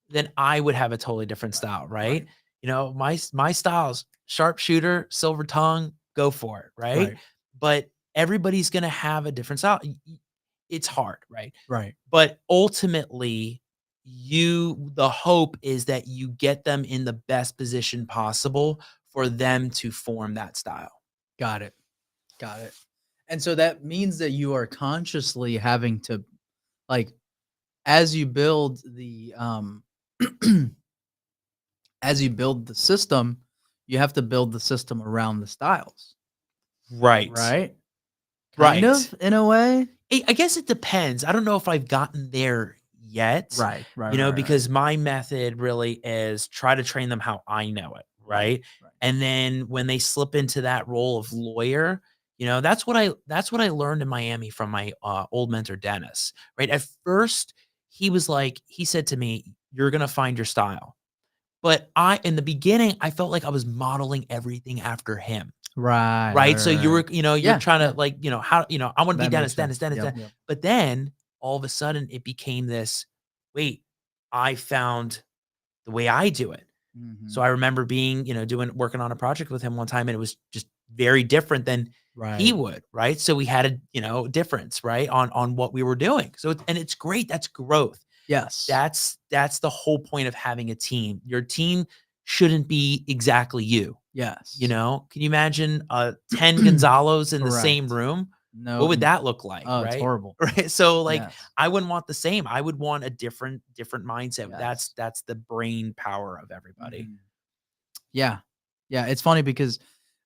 than I would have a totally different style, right? Right. You know, my style's sharpshooter, silver tongue, go for it, right? Right. But everybody's going to have a different style. It's hard, right? Right. But ultimately, the hope is that you get them in the best position possible for them to form that style. Got it. Got it. And so that means that you are consciously having to like as you build the as you build the system, you have to build the system around the styles, Right. right? Kind Right. of in a way. I guess it depends. I don't know if I've gotten there yet, Right. Right. you know, Right. Right. because my method really is try to train them how I know it, right? Right. And then when they slip into that role of lawyer, you know, that's what I learned in Miami from my old mentor Dennis, right? At first, he said to me, "You're gonna find your style." But in the beginning, I felt like I was modeling everything after him. Right. Right? So you were, Right. you're Yeah. trying Yeah. to like, how, I want to be That Dennis, makes Dennis, sense. Dennis, Yep. Dennis. Yep. But then all of a sudden it became this, wait, I found the way I do it. So Mhm. I remember being, working on a project with him one time and it was just very different than he Right. would, right? So we had a, difference, right? On what we were doing. So and it's great. That's growth. Yes. That's the whole point of having a team. Your team shouldn't be exactly you. Yes. Can you imagine 10 Gonzalos in the same Correct. room? What No. would that look like, Oh, it's right? horrible. Right. So like Yes. I wouldn't want the same. I would want a different mindset. Yes. That's the brain power of everybody. Mhm. Yeah. Yeah, it's funny because,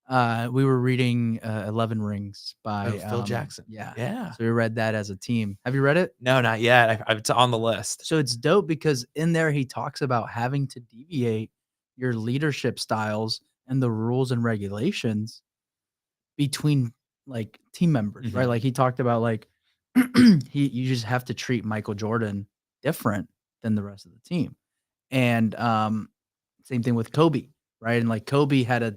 we were reading, 11 Rings Oh, by, Phil Jackson. yeah. Yeah. So we read that as a team. Have you read it? No, not yet. It's on the list. So it's dope because in there he talks about having to deviate your leadership styles and the rules and regulations between, like, team members, right? Mhm. Like, he talked about, like, you just have to treat Michael Jordan different than the rest of the team. And, same thing with Kobe, right? And, like, Kobe had a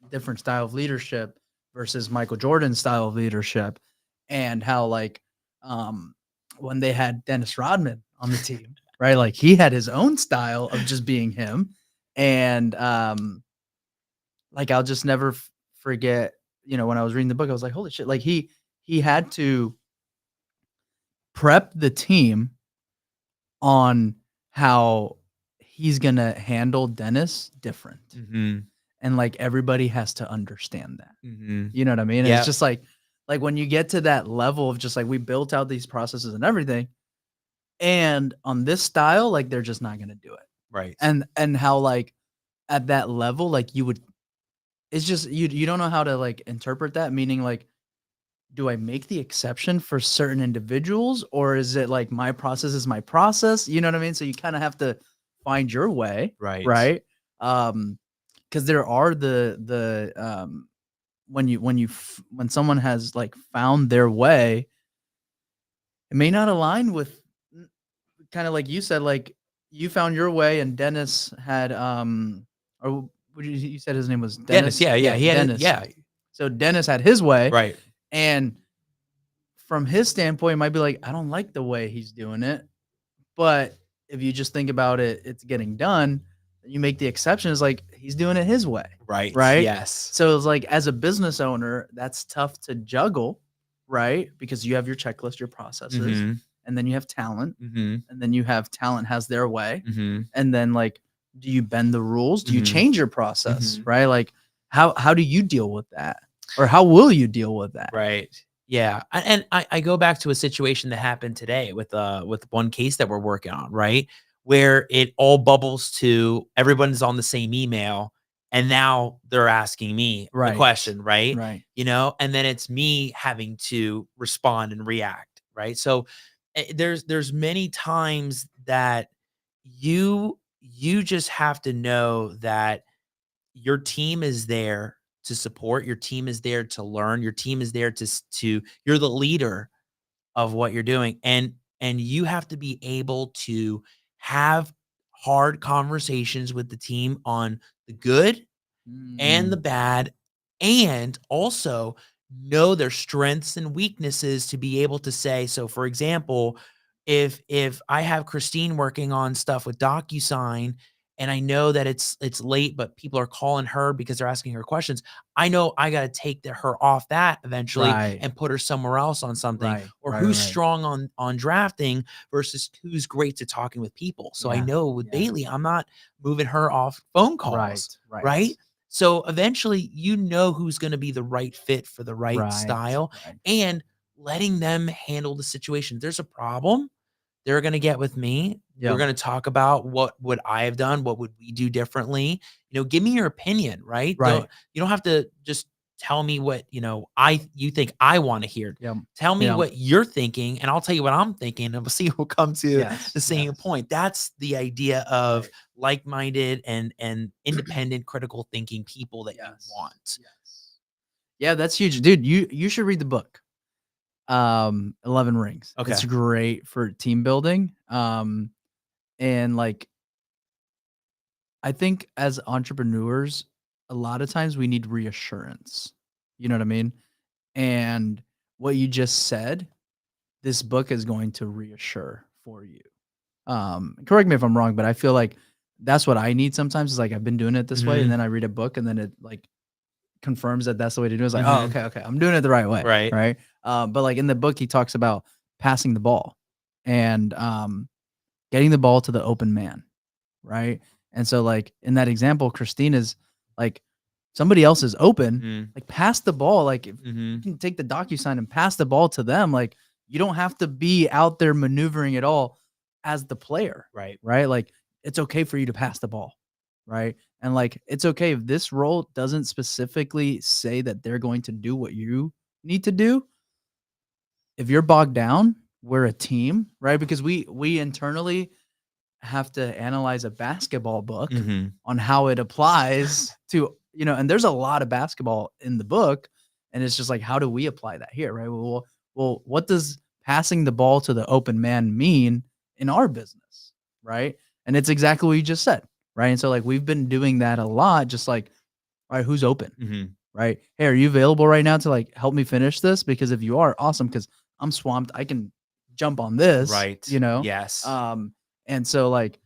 different style of leadership versus Michael Jordan's style of leadership, and how, like, um, when they had Dennis Rodman on the team, right? Like, he had his own style of just being him, and, like, I'll just never forget, when I was reading the book, I was like, "Holy shit," like, he had to prep the team on how he's gonna handle Dennis different. Mhm. And, like, everybody has to understand that. Mhm. You know what I mean? And it's Yep. just like, when you get to that level of just, like, we built out these processes and everything, and on this style, like, they're just not gonna do it. Right. And how, like, at that level, like, it's just you don't know how to, like, interpret that, meaning, like, do I make the exception for certain individuals, or is it like my process is my process? You know what I mean? So you kinda have to find your way, Right. right? Because there are when someone has, like, found their way, It may not align with kind of like you said, like you found your way and Dennis had, or what you said his name was Dennis, Dennis? yeah, yeah, Yeah, he had it, Dennis. yeah, So Dennis had his way, right, and from his standpoint, it might be like, I don't like the way he's doing it. But if you just think about it, it's getting done. You make the exception. It's like he's doing it his way, right, right? yes, So it's like as a business owner, that's tough to juggle, right? Because you have your checklist, your processes, mhm, and then you have talent, mhm, and then you have talent has their way, mhm, and then like, do you bend the rules? Do you mhm, change your process, mhm, right? Like, how do you deal with that, or how will you deal with that? right, yeah, and I go back to a situation that happened today with one case that we're working on, right? Where it all bubbles to everyone's on the same email, and now they're asking me the Right, question, right? right. You know, and then it's me having to respond and react, right? So, there's many times that you just have to know that your team is there to support, your team is there to learn, your team is there to you're the leader of what you're doing, and you have to be able to have hard conversations with the team on the good and the Mm, bad, and also know their strengths and weaknesses to be able to say, so for example, if I have Christine working on stuff with DocuSign and I know that it's late, but people are calling her because they're asking her questions, I know I got to take her off that eventually right, and put her somewhere else on something, right, or right, who's right. strong on drafting versus who's great to talking with people. So I Yeah, know with yeah. Bailey, I'm not moving her off phone calls, Right, right, right? So eventually, you know who's going to be the right fit for the right right, style, right. and letting them handle the situation. There's a problem, they're going to get with me. We're Yep, going to talk about what would I have done, what would we do differently. You know, give me your opinion, right? right. You don't have to just tell me what, you think I want to hear. Yep, Tell me yep. what you're thinking and I'll tell you what I'm thinking and we'll see who will come to Yes, the same yes. point. That's the idea of Right. like-minded and independent critical thinking people that you Yes, want. yes. Yeah, that's huge. Dude, you should read the book, 11 Rings. It's Okay. great for team building, and, like, I think as entrepreneurs, a lot of times we need reassurance. You know what I mean? And what you just said, this book is going to reassure for you. Correct me if I'm wrong, but I feel like that's what I need sometimes is like I've been doing it this way, and Mhm. then I read a book and then it like confirms that that's the way to do it. It's like, oh, Mhm. okay, okay, I'm doing it the right way, Right. right? But like in the book, he talks about passing the ball and getting the ball to the open man, right? And so like in that example, Christina's like somebody else is open, Mhm. like pass the ball. Like if you Mhm. can take the DocuSign and pass the ball to them, like you don't have to be out there maneuvering at all as the player, Right. right? Like it's okay for you to pass the ball, right? And like it's okay if this role doesn't specifically say that they're going to do what you need to do. If you're bogged down, we're a team, right? Because we internally have to analyze a basketball book Mhm. on how it applies to, and there's a lot of basketball in the book, and it's just like, how do we apply that here, right? Well, what does passing the ball to the open man mean in our business, right? And it's exactly what you just said, right? And so like we've been doing that a lot, just like, all right, who's open, Mhm. right? Hey, are you available right now to like help me finish this? Because if you are, awesome, because I'm swamped. I can jump on this, Right. Yes. and so like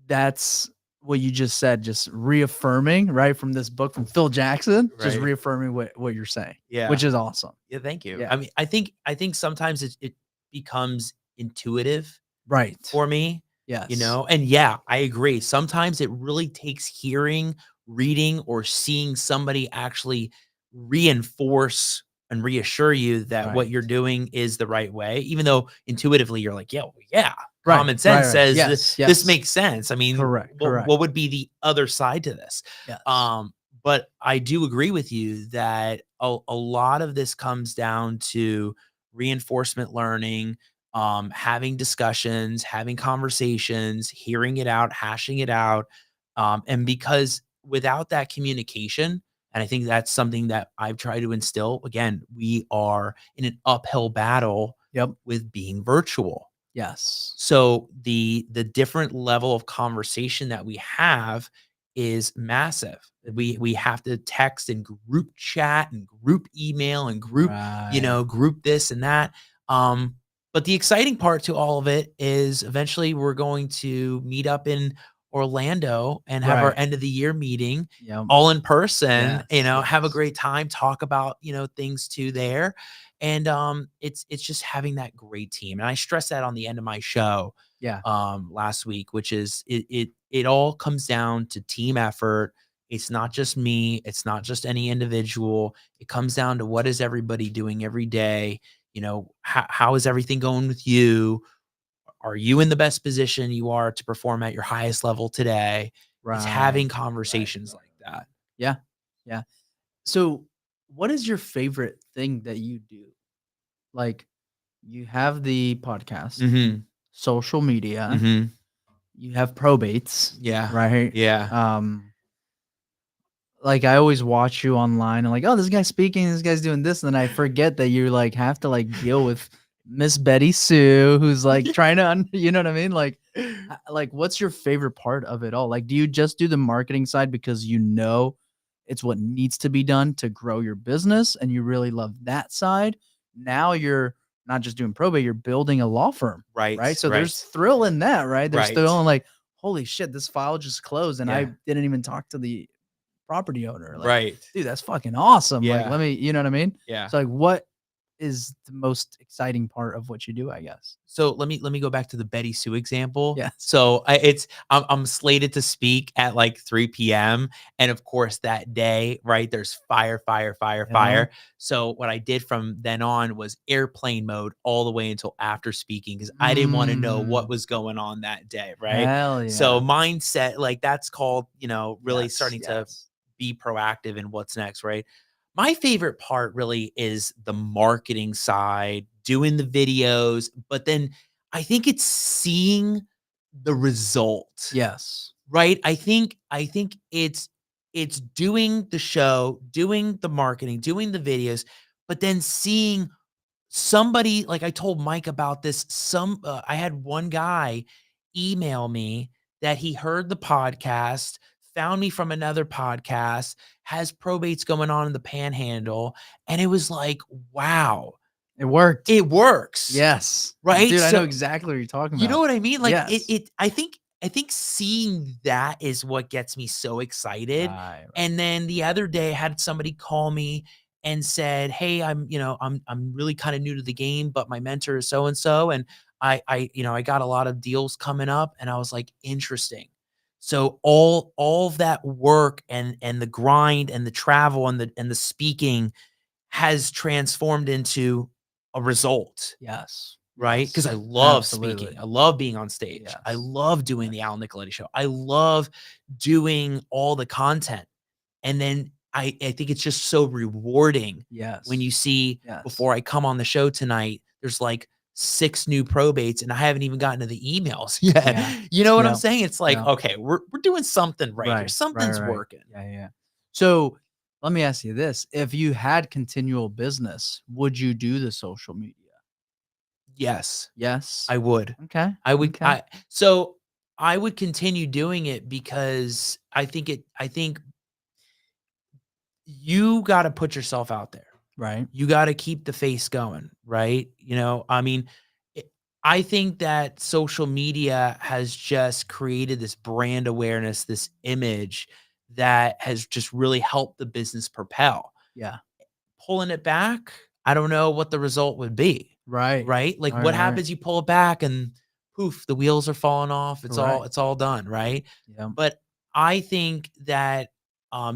that's what you just said, just reaffirming, right, from this book from Phil Jackson, just Right. reaffirming what you're saying, Yeah. which is awesome. Yeah, thank you. Yeah. I mean, I think sometimes it becomes intuitive Right. for me, Yes. and yeah, I agree. Sometimes it really takes hearing, reading, or seeing somebody actually reinforce and reassure you that what Right. you're doing is the right way, even though intuitively you're like, yeah, well, yeah, Right. common Right. sense Right. says Yes. this Yes. makes sense. I mean, Correct. what Correct. would be the other side to this? Yes. Um, but I do agree with you that a lot of this comes down to reinforcement learning, having discussions, having conversations, hearing it out, hashing it out. And because without that communication, and I think that's something that I've tried to instill, again, we are in an uphill battle Yep. with being virtual. Yes. So the different level of conversation that we have is massive. We have to text and group chat and group email and group, Right. group this and that. But the exciting part to all of it is eventually we're going to meet up in Orlando and have our Right. end of the year meeting Yep. all in person, Yes. have a Yes. great time, talk about, things too there. And it's just having that great team. And I stress that on the end of my show Yeah. last week, which is it all comes down to team effort. It's not just me, it's not just any individual. It comes down to what is everybody doing every day. How is everything going with you? Are you in the best position you are to perform at your highest level today? It's Right. having Right. conversations like that. Yeah. Yeah. So, what is your favorite thing that you do? Like, you have the podcast, Mhm. social media, Mhm. you have probates, Yeah. right? Yeah. Um, like I always watch you online and like, oh, this guy's speaking, this guy's doing this, and then I forget that you like have to like deal with Miss Betty Sue, who's like trying to, you know what I mean? Like, what's your favorite part of it all? Like, do you just do the marketing side because you know it's what needs to be done to grow your business, and you really love that side? Now you're not just doing probate, you're building a law firm, Right. right? So there's Right. thrill in that, right? There's Right. thrill in like, holy shit, this file just closed, and I Yeah. didn't even talk to the property owner. Like, Right. dude, that's fucking awesome. Like, Yeah. let me, you know what I mean? Yeah. So, like, what is the most exciting part of what you do, I guess? So let me go back to the Betty Sue example. Yes. So I'm slated to speak at like 3 p.m. And of course that day, right, there's fire, fire, fire, Yeah. fire. So what I did from then on was airplane mode all the way until after speaking because I didn't want to know what Mm, was going on that day, right? hell So yeah. mindset, like that's called, really Yes. starting to Yes. be proactive in what's next, right? My favorite part really is the marketing side, doing the videos, but then I think it's seeing the result, Yes. right? I think it's doing the show, doing the marketing, doing the videos, but then seeing somebody like I told Mike about this. I had one guy email me that he heard the podcast, found me from another podcast, has probates going on in the Panhandle, and it was like, wow, It worked. it works, Yes. right? Dude, I know So exactly what you're talking you know about. what I mean? Like Yes. I think seeing that is what gets me so excited. Right. Right. And then the other day I had somebody call me and said, "Hey, I'm really kind of new to the game, but my mentor is so and so and I got a lot of deals coming up." And I was like, "Interesting." So all of that work and the grind and the travel and the speaking has transformed into a result. Yes. Right? Because I Yes. love speaking. Absolutely. I love being on stage. I Yes. love doing the Yes. Al Nicoletti Show. I love doing all the content. And then I think it's just so rewarding when Yes. you see Yes. before I come on the show tonight, there's like 6 new probates and I haven't even gotten to the emails yet. Yeah. You know what I'm Yeah. saying? It's like, Yeah. okay, we're doing something right here. Right, right, Something's right. working. Yeah, yeah. So, let me ask you this, if you had continual business, would you do the social media? Yes, Yes? I would. Okay, I would okay. I so I would continue doing it because I think you gotta put yourself out there. Right. You gotta keep the face going, right? I mean, it I think that social media has just created this brand awareness, this image that has just really helped the business propel. Yeah. Pulling it back, I don't know what the result would be, Right. right? Like, Right, what right. happens, you pull it back and poof, the wheels are falling off, it's all Correct. it's all done, right? Yeah. But I think that,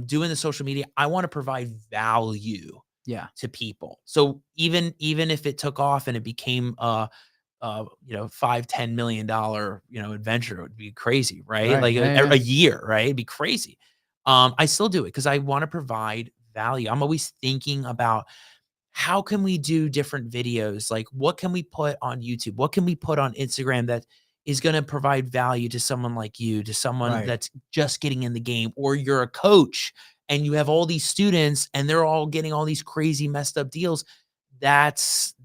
doing the social media, I wanna provide value Yeah. to people. So even if it took off and it became $5-10 million, adventure, it would be crazy, right? Right. Like Yeah, a yeah. year, right? It'd be crazy. I still do it because I want to provide value. I'm always thinking about how can we do different videos? Like what can we put on YouTube? What can we put on Instagram that is going to provide value to someone like you, to someone Right. that's just getting in the game, or you're a coach and you have all these students and they're all getting all these crazy messed up deals.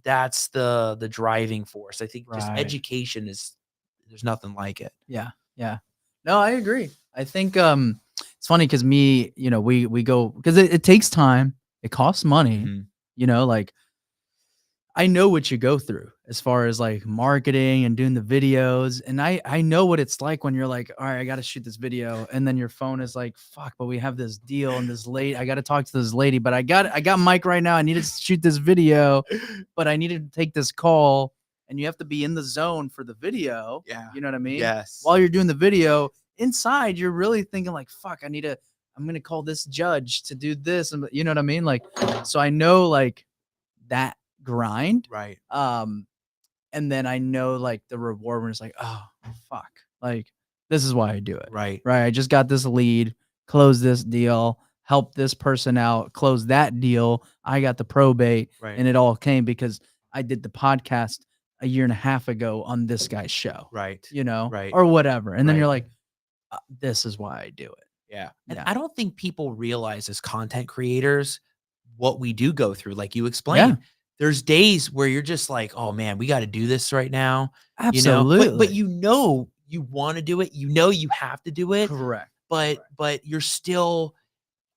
that's the driving force. I think just Right. education there's nothing like it. Yeah. Yeah. No, I agree. I think it's funny because me, we go because it takes time, it costs money, Mhm. like I know what you go through as far as like marketing and doing the videos. And I know what it's like when you're like, all right, I got to shoot this video. And then your phone is like, fuck, but we have this deal and this lady, I got to talk to this lady, but I got Mike right now. I need to shoot this video, but I needed to take this call. And you have to be in the zone for the video. Yeah. You know what I mean? Yes. While you're doing the video, inside, you're really thinking like, fuck, I'm going to call this judge to do this. And you know what I mean? Like, so I know like that grind. Right. And then I know like the reward when it's like, oh fuck, like this is why I do it. Right. Right. I just got this lead, close this deal, help this person out, close that deal. I got the probate, Right. and it all came because I did the podcast a year and a half ago on this guy's show. Right. Right. Or whatever. And then Right. you're like, this is why I do it. Yeah. And Yeah. I don't think people realize as content creators what we do go through. Like you explained, there's days where you're just like, oh man, we got to do this right now. Absolutely. But you want to do it. You have to do it. Correct. But you're still,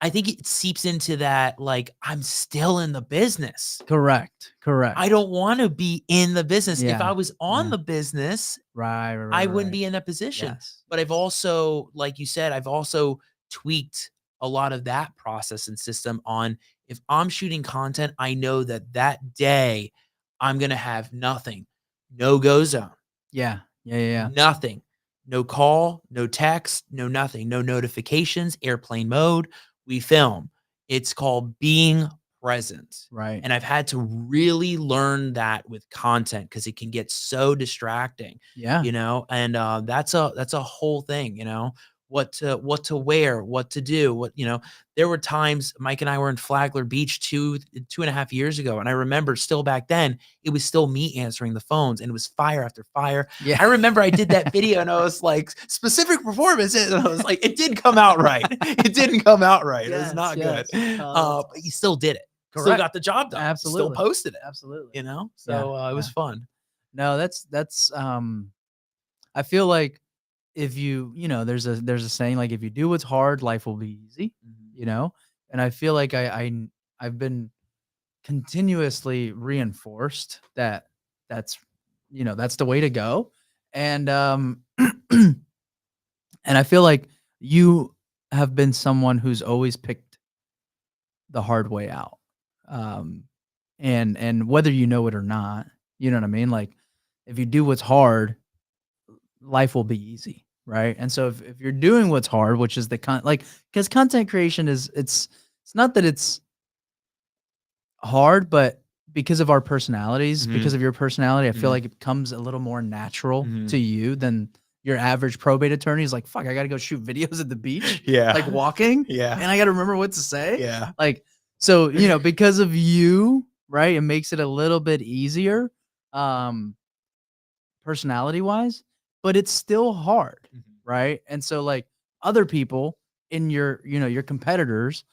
I think it seeps into that, like, I'm still in the business. Correct. I don't want to be in the business. If Yeah. I was on the business, Right. I wouldn't be in that position. Yes. But I've also, like you said, I've also tweaked a lot of that process and system on if I'm shooting content, I know that that day I'm going to have nothing, no go zone. Yeah. Yeah. Nothing, no call, no text, no nothing, no notifications, airplane mode. We film. It's called being present. Right. And I've had to really learn that with content because it can get so distracting. Yeah. And that's a whole thing, what to wear, what to do, there were times Mike and I were in Flagler Beach 2.5 years ago. And I remember still back then, it was still me answering the phones and it was fire after fire. Yeah. I remember I did that video and I was like, specific performances. And I was like, it didn't come out right. It didn't come out right. It was not good. But you still did it. Still Correct. got the job done. Absolutely. Still posted it. Absolutely. So it was fun. No, that's I feel like if there's a saying like if you do what's hard, life will be easy, and I feel like I've been continuously reinforced that that's the way to go. And and I feel like you have been someone who's always picked the hard way out. And whether you know it or not, you know what I mean? Like if you do what's hard, life will be easy. Right. And so if you're doing what's hard, which is because content creation it's not that it's hard, but because of our personalities, because of your personality, I feel like it comes a little more natural to you than your average probate attorney is like, fuck, I got to go shoot videos at the beach. Yeah. Like walking. Yeah. And I got to remember what to say. Yeah. Like, so, because of you, right, it makes it a little bit easier, personality wise, but it's still hard. Right. And so like other people in your competitors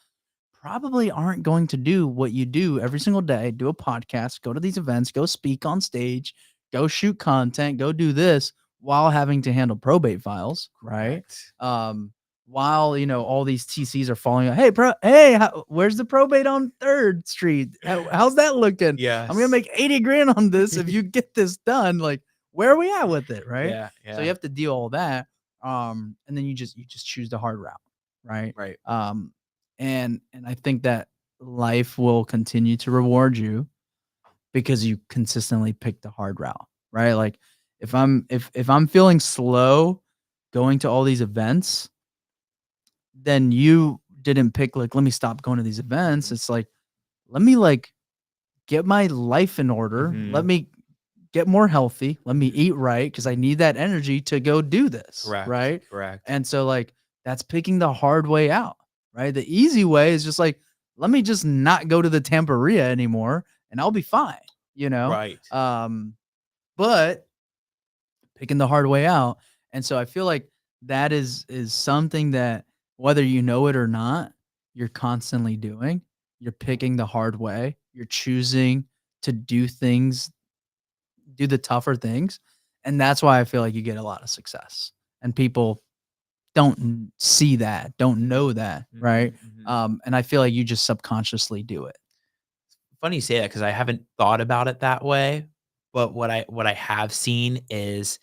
probably aren't going to do what you do every single day, do a podcast, go to these events, go speak on stage, go shoot content, go do this while having to handle probate files. Right. While all these TCs are falling out. Hey, where's the probate on 3rd Street? How's that looking? Yeah, I'm gonna make 80 grand on this if you get this done. Like, where are we at with it? Right. Yeah. So you have to deal all that. And then you just choose the hard route. Right. Right. And I think that life will continue to reward you because you consistently pick the hard route. Right. Like if I'm feeling slow going to all these events, then you didn't pick like, let me stop going to these events. It's like, let me like get my life in order. Let me get more healthy. Let me eat right. Cause I need that energy to go do this. Correct. Right. Correct. And so like, that's picking the hard way out. Right. The easy way is just like, let me just not go to the Tamperia anymore and I'll be fine. Right. But picking the hard way out. And so I feel like that is something that whether you know it or not, you're constantly doing. You're picking the hard way. You're choosing to do the tougher things. And that's why I feel like you get a lot of success. And people don't see that, don't know that, right? And I feel like you just subconsciously do it. Funny you say that because I haven't thought about it that way. But what I have seen is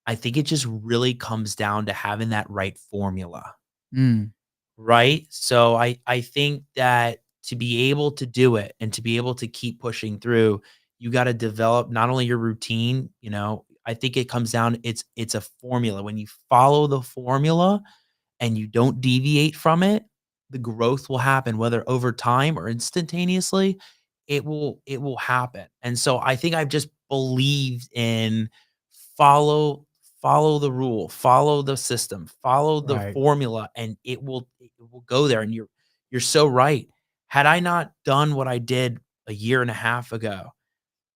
I think it just really comes down to having that right formula. Mm, Right? So I think that to be able to do it and to be able to keep pushing through, you gotta develop not only your routine, I think it comes down it's a formula. When you follow the formula and you don't deviate from it, the growth will happen whether over time or instantaneously, it will happen. And so I think I've just believed in follow follow the rule, follow the system, follow the right. formula, and it will go there. And you're so right. Had I not done what I did a year and a half ago,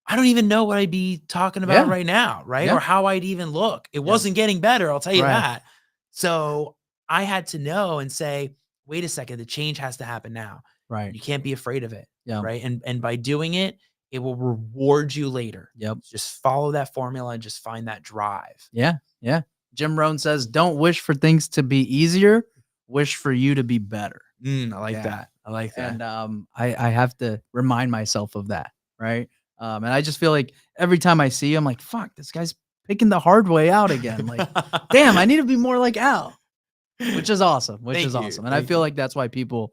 I don't even know what I'd be talking about Yeah. right now, right? Yeah. Or how I'd even look. It Yep. wasn't getting better, I'll tell you Right. that. So I had to know and say, wait a second, the change has to happen now. Right. You can't be afraid of it, Yeah. right? And by doing it, it will reward you later. Yep. Just follow that formula and just find that drive. Yeah. Yeah. Jim Rohn says, don't wish for things to be easier, wish for you to be better. I like Yeah. that. I like that. And I have to remind myself of that. Right. And I just feel like every time I see him, like, fuck, this guy's picking the hard way out again. Like, damn, I need to be more like Al, which is awesome. Which Thank is you. awesome. And I Thank feel you. like that's why people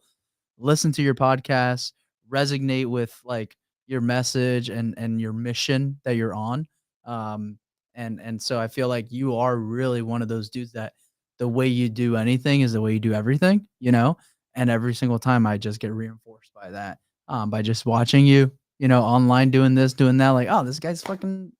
listen to your podcast, resonate with like your message and your mission that you're on. And so I feel like you are really one of those dudes that the way you do anything is the way you do everything, you know? And every single time I just get reinforced by that. By just watching you, online doing this, doing that, like, oh, this guy's fucking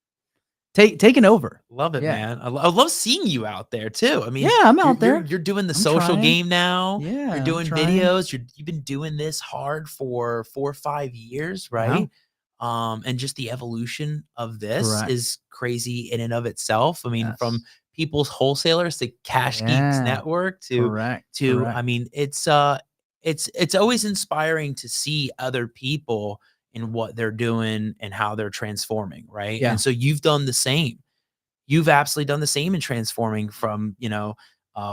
taking over. Love it, Yeah. man. I love seeing you out there too. I Yeah, mean, I'm you're out you're there. you're doing the I'm social trying. game now. Yeah, You're I'm doing trying. videos. You've been doing this hard for 4 or 5 years, Yeah. right? And just the evolution of this Correct. is crazy in and of itself. I mean, from Yes. people's wholesalers to Cash Geeks Yeah. Network Correct. to I Correct. mean, it's always inspiring to see other people in what they're doing and how they're transforming, right? Yeah. And so you've done the same. You've absolutely done the same in transforming from,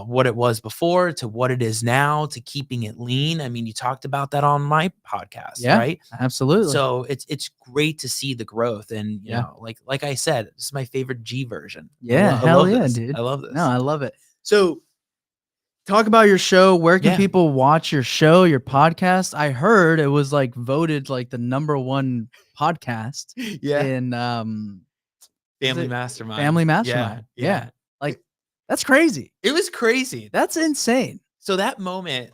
what it was before to what it is now to keeping it lean. I mean, you talked about that on my podcast, Yeah. right? Absolutely. So it's great to see the growth. And Yeah. like I said, this is my favorite G version. Yeah. I Hell love yeah, this. dude. I love No, this. I love it. So talk about your show. Where can Yeah. people watch your show, your podcast? I heard it was like voted like the #1 podcast Yeah. in is Family it Mastermind. Family Mastermind. Yeah. Yeah. Like that's crazy. It was crazy. That's insane. So that moment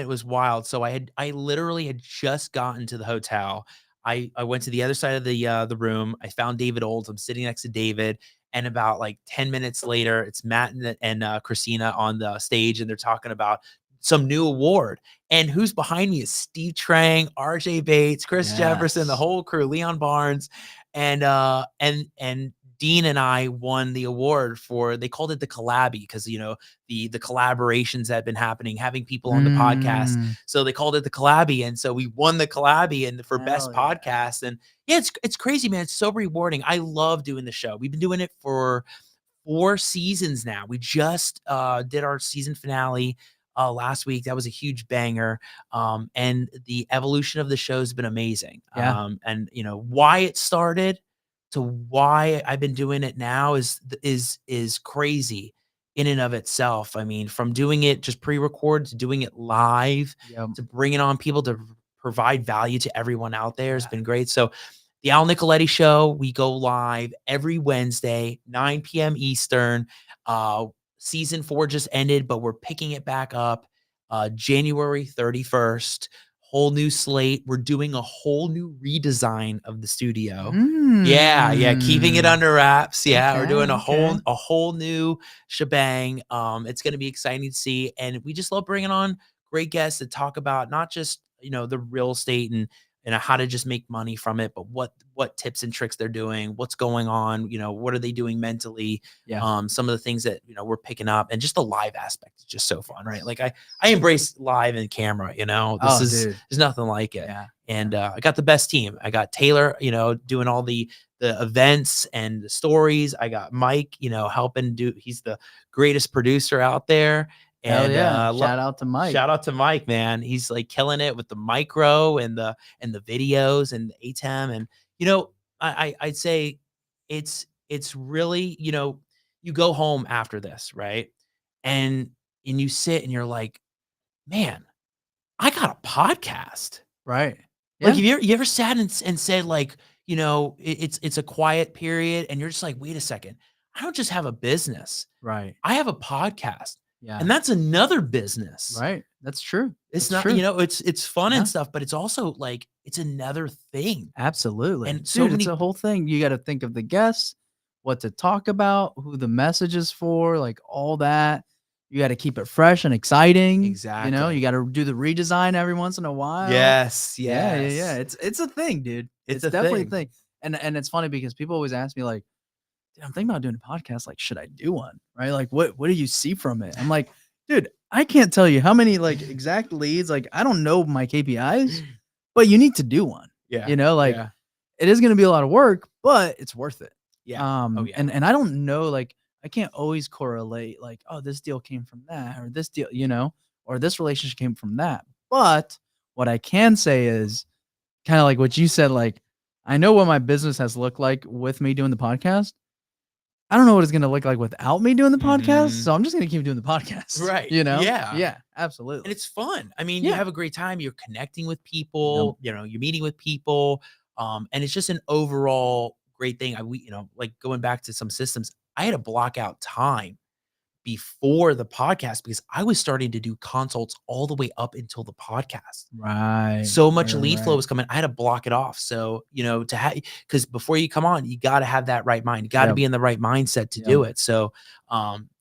was wild. So I literally had just gotten to the hotel. I went to the other side of the room. I found David Olds. I'm sitting next to David, and about like 10 minutes later, it's Matt and Christina on the stage, and they're talking about some new award. And who's behind me is Steve Trang, RJ Bates, Chris Jefferson, the Yes. whole crew, Leon Barnes, and Dean and I won the award for, they called it the collabby because the collaborations that had been happening, having people on the podcast. Mm, So they called it the collabby. And so we won the collabby and for best hell yeah. podcast. And yeah, it's crazy, man. It's so rewarding. I love doing the show. We've been doing it for 4 seasons now. We just did our season finale last week. That was a huge banger. And the evolution of the show has been amazing. Yeah. And why it started to why I've been doing it now is crazy in and of itself. I mean, from doing it just pre-record to doing it live Yep. to bringing on people to provide value to everyone out there has Yeah. been great. So the Al Nicoletti Show, we go live every Wednesday, 9 p.m. Eastern. Season 4 just ended, but we're picking it back up January 31st. Whole new slate. We're doing a whole new redesign of the studio. Yeah, keeping it Mm. under wraps. Yeah, we're Okay, doing a okay. whole new shebang. It's going to be exciting to see, and we just love bringing on great guests to talk about not just the real estate and and how to just make money from it, but what tips and tricks they're doing, what's going on, what are they doing mentally, Yeah. some of the things that we're picking up, and just the live aspect is just so fun, right? Like I embrace live and camera, Oh, dude. there's nothing like it. Yeah. And I got the best team. I got Taylor, doing all the events and the stories. I got Mike, helping do. He's the greatest producer out there. Hell And yeah. Shout out to Mike. shout out to Mike, man. He's like killing it with the micro and the videos and the ATEM. And I'd say it's really, you go home after this, right? And you sit and you're like, man, I got a podcast. Right. Like, Yeah. have you ever sat and said, like, it's a quiet period and you're just like, wait a second, I don't just have a business. Right. I have a podcast. Yeah. And that's another business. Right. That's true. It's That's not, true. it's fun Yeah. and stuff, but it's also like, it's another thing. Absolutely. And Dude, so it's many, a whole thing. You got to think of the guests, what to talk about, who the message is for, like all that. You got to keep it fresh and exciting. Exactly. You got to do the redesign every once in a while. yes. Yeah. It's a thing, dude. It's It's a definitely thing. a thing. And it's funny because people always ask me like, dude, I'm thinking about doing a podcast. Like, should I do one? Right? Like, what do you see from it? I'm like, dude, I can't tell you how many like exact leads. Like, I don't know my KPIs, but you need to do one. Yeah. Like it is going to be a lot of work, but it's worth it. Yeah. Oh, yeah. And I don't know, like, I can't always correlate like, oh, this deal came from that, or this deal, or this relationship came from that. But what I can say is kind of like what you said, like, I know what my business has looked like with me doing the podcast. I don't know what it's going to look like without me doing the podcast. So I'm just going to keep doing the podcast. Right. Yeah. Yeah, Absolutely. and it's fun. I mean, Yeah. you have a great time. You're connecting with people. You're meeting with people, and it's just an overall great thing. Like going back to some systems, I had to block out time before the podcast because I was starting to do consults all the way up until the podcast. Right. So much right, lead flow right. was coming. I had to block it off. So, to have, because before you come on, you got to have that right mind. You got to Yep. be in the right mindset to Yep. do it. So,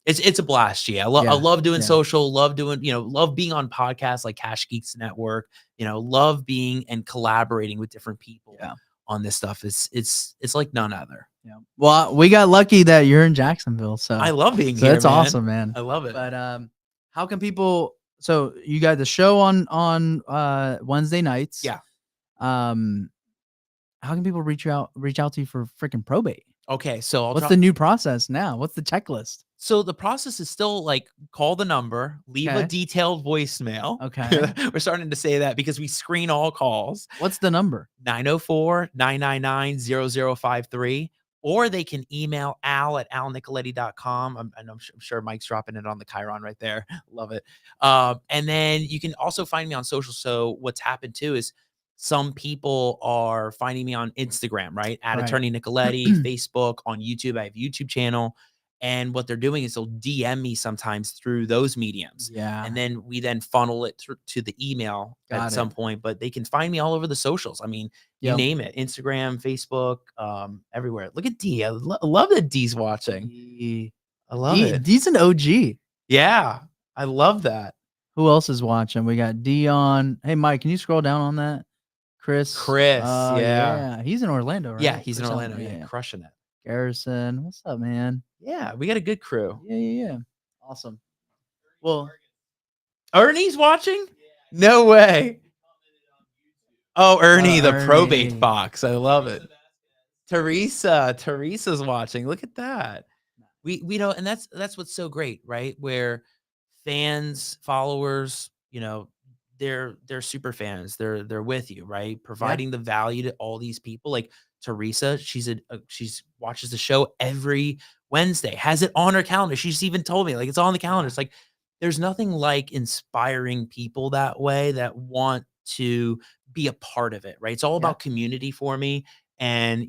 it's a blast. Yeah. I love doing social, love doing, love being on podcasts like Cash Geeks Network, love being and collaborating with different people on this stuff. It's like none other. Yeah. Well, we got lucky that you're in Jacksonville. So I love being here. That's awesome, man. I love it. But how can people? So you got the show on Wednesday nights. Yeah. How can people reach out to you for freaking probate? Okay, so what's the new process now? What's the checklist? So the process is still like call the number, leave a detailed voicemail. Okay. We're starting to say that because we screen all calls. What's the number? 904-999-0053. Or they can email al@alnicoletti.com. I'm sure Mike's dropping it on the Chiron right there. Love it. And then you can also find me on social. So what's happened too is some people are finding me on Instagram, right? At Attorney Nicoletti, Facebook, on YouTube. I have a YouTube channel. And what they're doing is they'll DM me sometimes through those mediums. Yeah. And then we then funnel it to the email at some point. But they can find me all over the socials. I mean, you name it. Instagram, Facebook, everywhere. Look at D. I love that D's watching. I love it. D's an OG. Yeah. I love that. Who else is watching? We got Dion. Hey, Mike, can you scroll down on that? Chris. Yeah. He's in Orlando, right? Yeah, he's in Orlando. Yeah, crushing it. Garrison. What's up, man? Yeah, we got a good crew. Yeah. Awesome. Well, Ernie's watching? No way. Oh, Ernie, the probate fox. I love it. Teresa's watching. Look at that. We know, and that's what's so great, right? Where fans, followers, they're super fans. They're with you, right? Providing the value to all these people. Like Teresa, she's watches the show every Wednesday, has it on her calendar. She's even told me like it's on the calendar. It's like there's nothing like inspiring people that way that want to be a part of it, right? It's all about community for me. And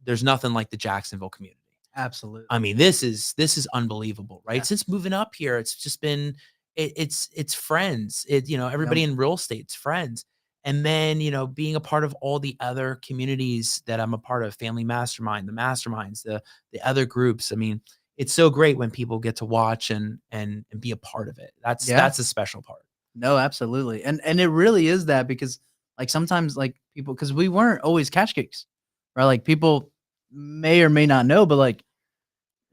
there's nothing like the Jacksonville community. Absolutely. I mean, this is unbelievable, right? Since moving up here, it's just been it's friends. Everybody in real estate's friends. And then, being a part of all the other communities that I'm a part of, Family Mastermind, the masterminds, the other groups. I mean, it's so great when people get to watch and be a part of it. That's a special part. No, absolutely. And it really is that because like sometimes like people, because we weren't always Cash Geeks, right? Like people may or may not know, but like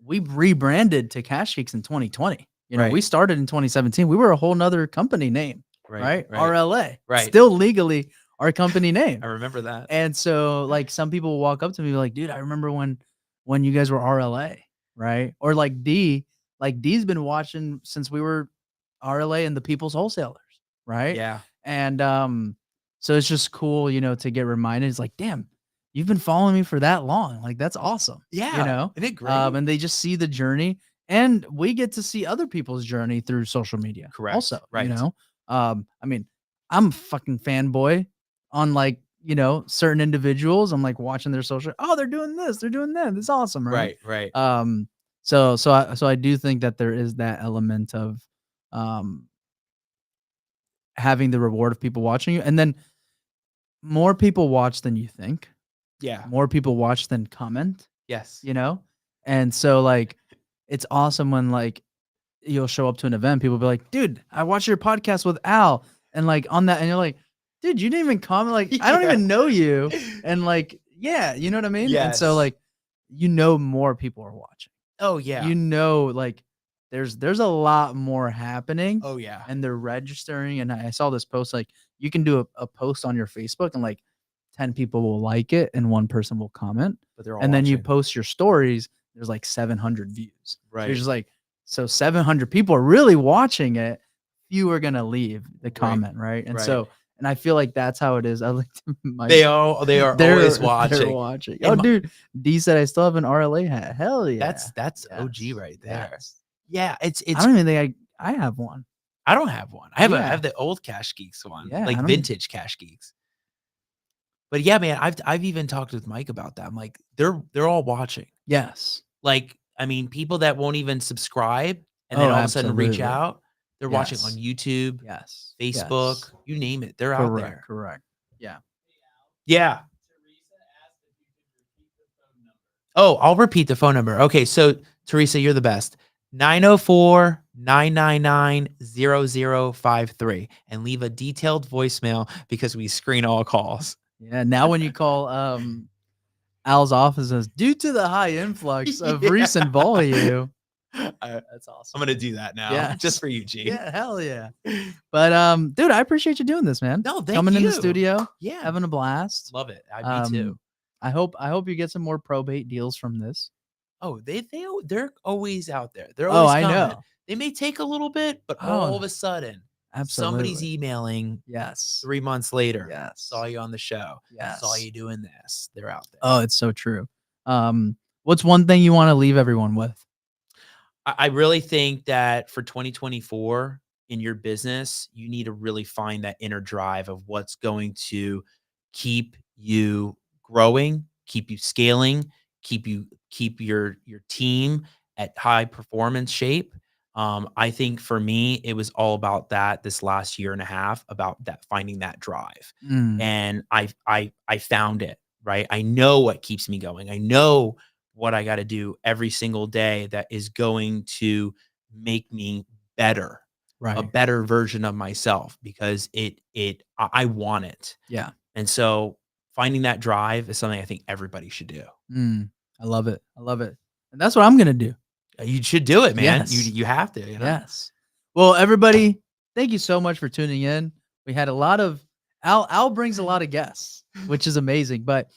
we rebranded to Cash Geeks in 2020. You know, Right. we started in 2017. We were a whole nother company name, right? RLA, Right. still legally our company name. I remember that. And so like some people will walk up to me like, dude, I remember when you guys were RLA, right? Or like D's been watching since we were RLA and the People's Wholesalers, right? Yeah. And so it's just cool, you know, to get reminded. It's like, damn, you've been following me for that long. Like that's awesome. Yeah. You know? Isn't it great? And they just see the journey, and we get to see other people's journey through social media. Correct. Also, Right. you know, I mean, I'm a fucking fanboy on like, you know, certain individuals. I'm like watching their social. Oh, they're doing this, they're doing that. It's awesome, right? Right. So I do think that there is that element of um having the reward of people watching you, and then more people watch than you think. Yeah. More people watch than comment, Yes. you know? And so like it's awesome when like you'll show up to an event, people be like, dude, I watched your podcast with Al, and like on that, and you're like, dude, you didn't even comment, like I don't Yeah. even know you. And like, yeah, you know what I mean? And so Yes. like, you know, more people are watching. Oh yeah. You know, like there's a lot more happening, Oh yeah. and they're registering. And I saw this post, like you can do a post on your Facebook and like 10 people will like it and one person will comment. But they're all And then you watching. post your stories, there's like 700 views. So Right. you're just like, so 700 people are really watching it. Few are gonna leave the comment, right? And Right. so, and I feel like that's how it is. I like They are they're always they're watching. watching. And Oh, my- dude, D said I still have an RLA hat. Hell yeah, That's OG Yes, right there. yes. Yeah, I it's don't even think I have one. I don't have one. I Yeah. have the old Cash Geeks one, Yeah, I like don't- vintage Cash Geeks. But yeah, man, I've even talked with Mike about that. I'm like, they're all watching. Yes. Like, I mean, people that won't even subscribe and then Oh, all of a sudden reach absolutely. out, they're watching on Yes. YouTube, Yes. Facebook, Yes. you name it. They're out there. Correct. Yeah. Yeah. Oh, I'll repeat the phone number. Okay, so Teresa, you're the best. 904-999-0053 and leave a detailed voicemail because we screen all calls. Yeah. Now when you call Al's office, says, due to the high influx of Yeah. recent volume. I'm That's awesome. gonna do that now. Yes. Just for you, G. Yeah, hell yeah. But dude, I appreciate you doing this, man. No, thank Coming in the you. studio, Yeah. having a blast. Love it. Me too. I hope you get some more probate deals from this. Oh, they're always out there. They're Oh, always I coming. know. They may take a little bit, but all Oh, of a sudden, Absolutely. somebody's emailing Yes. 3 months later. Yes. Saw you on the show. Yes. Saw you doing this. They're out there. Oh, it's so true. What's one thing you want to leave everyone with? I really think that for 2024 in your business, you need to really find that inner drive of what's going to keep you growing, keep you scaling, keep your team at high performance shape. I think for me, it was all about that this last year and a half, about that finding that drive. Mm, And I found it, right? I know what keeps me going. I know what I got to do every single day that is going to make me better, a right. better version of myself, because I want it. Yeah. And so finding that drive is something I think everybody should do. I love it. I love it. And that's what I'm going to do. You should do it, man. Yes. You have to, you know? Yes. Well, everybody, thank you so much for tuning in. We had a lot of Al brings a lot of guests, which is amazing. But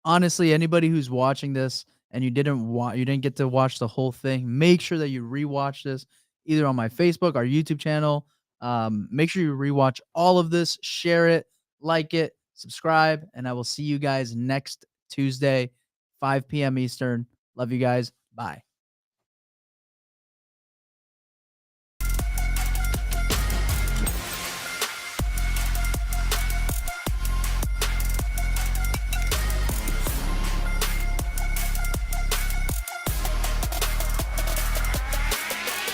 honestly, anybody who's watching this and you didn't get to watch the whole thing, make sure that you rewatch this either on my Facebook, our YouTube channel. Make sure you rewatch all of this, share it, like it, subscribe, and I will see you guys next Tuesday, 5 p.m. Eastern. Love you guys. Bye.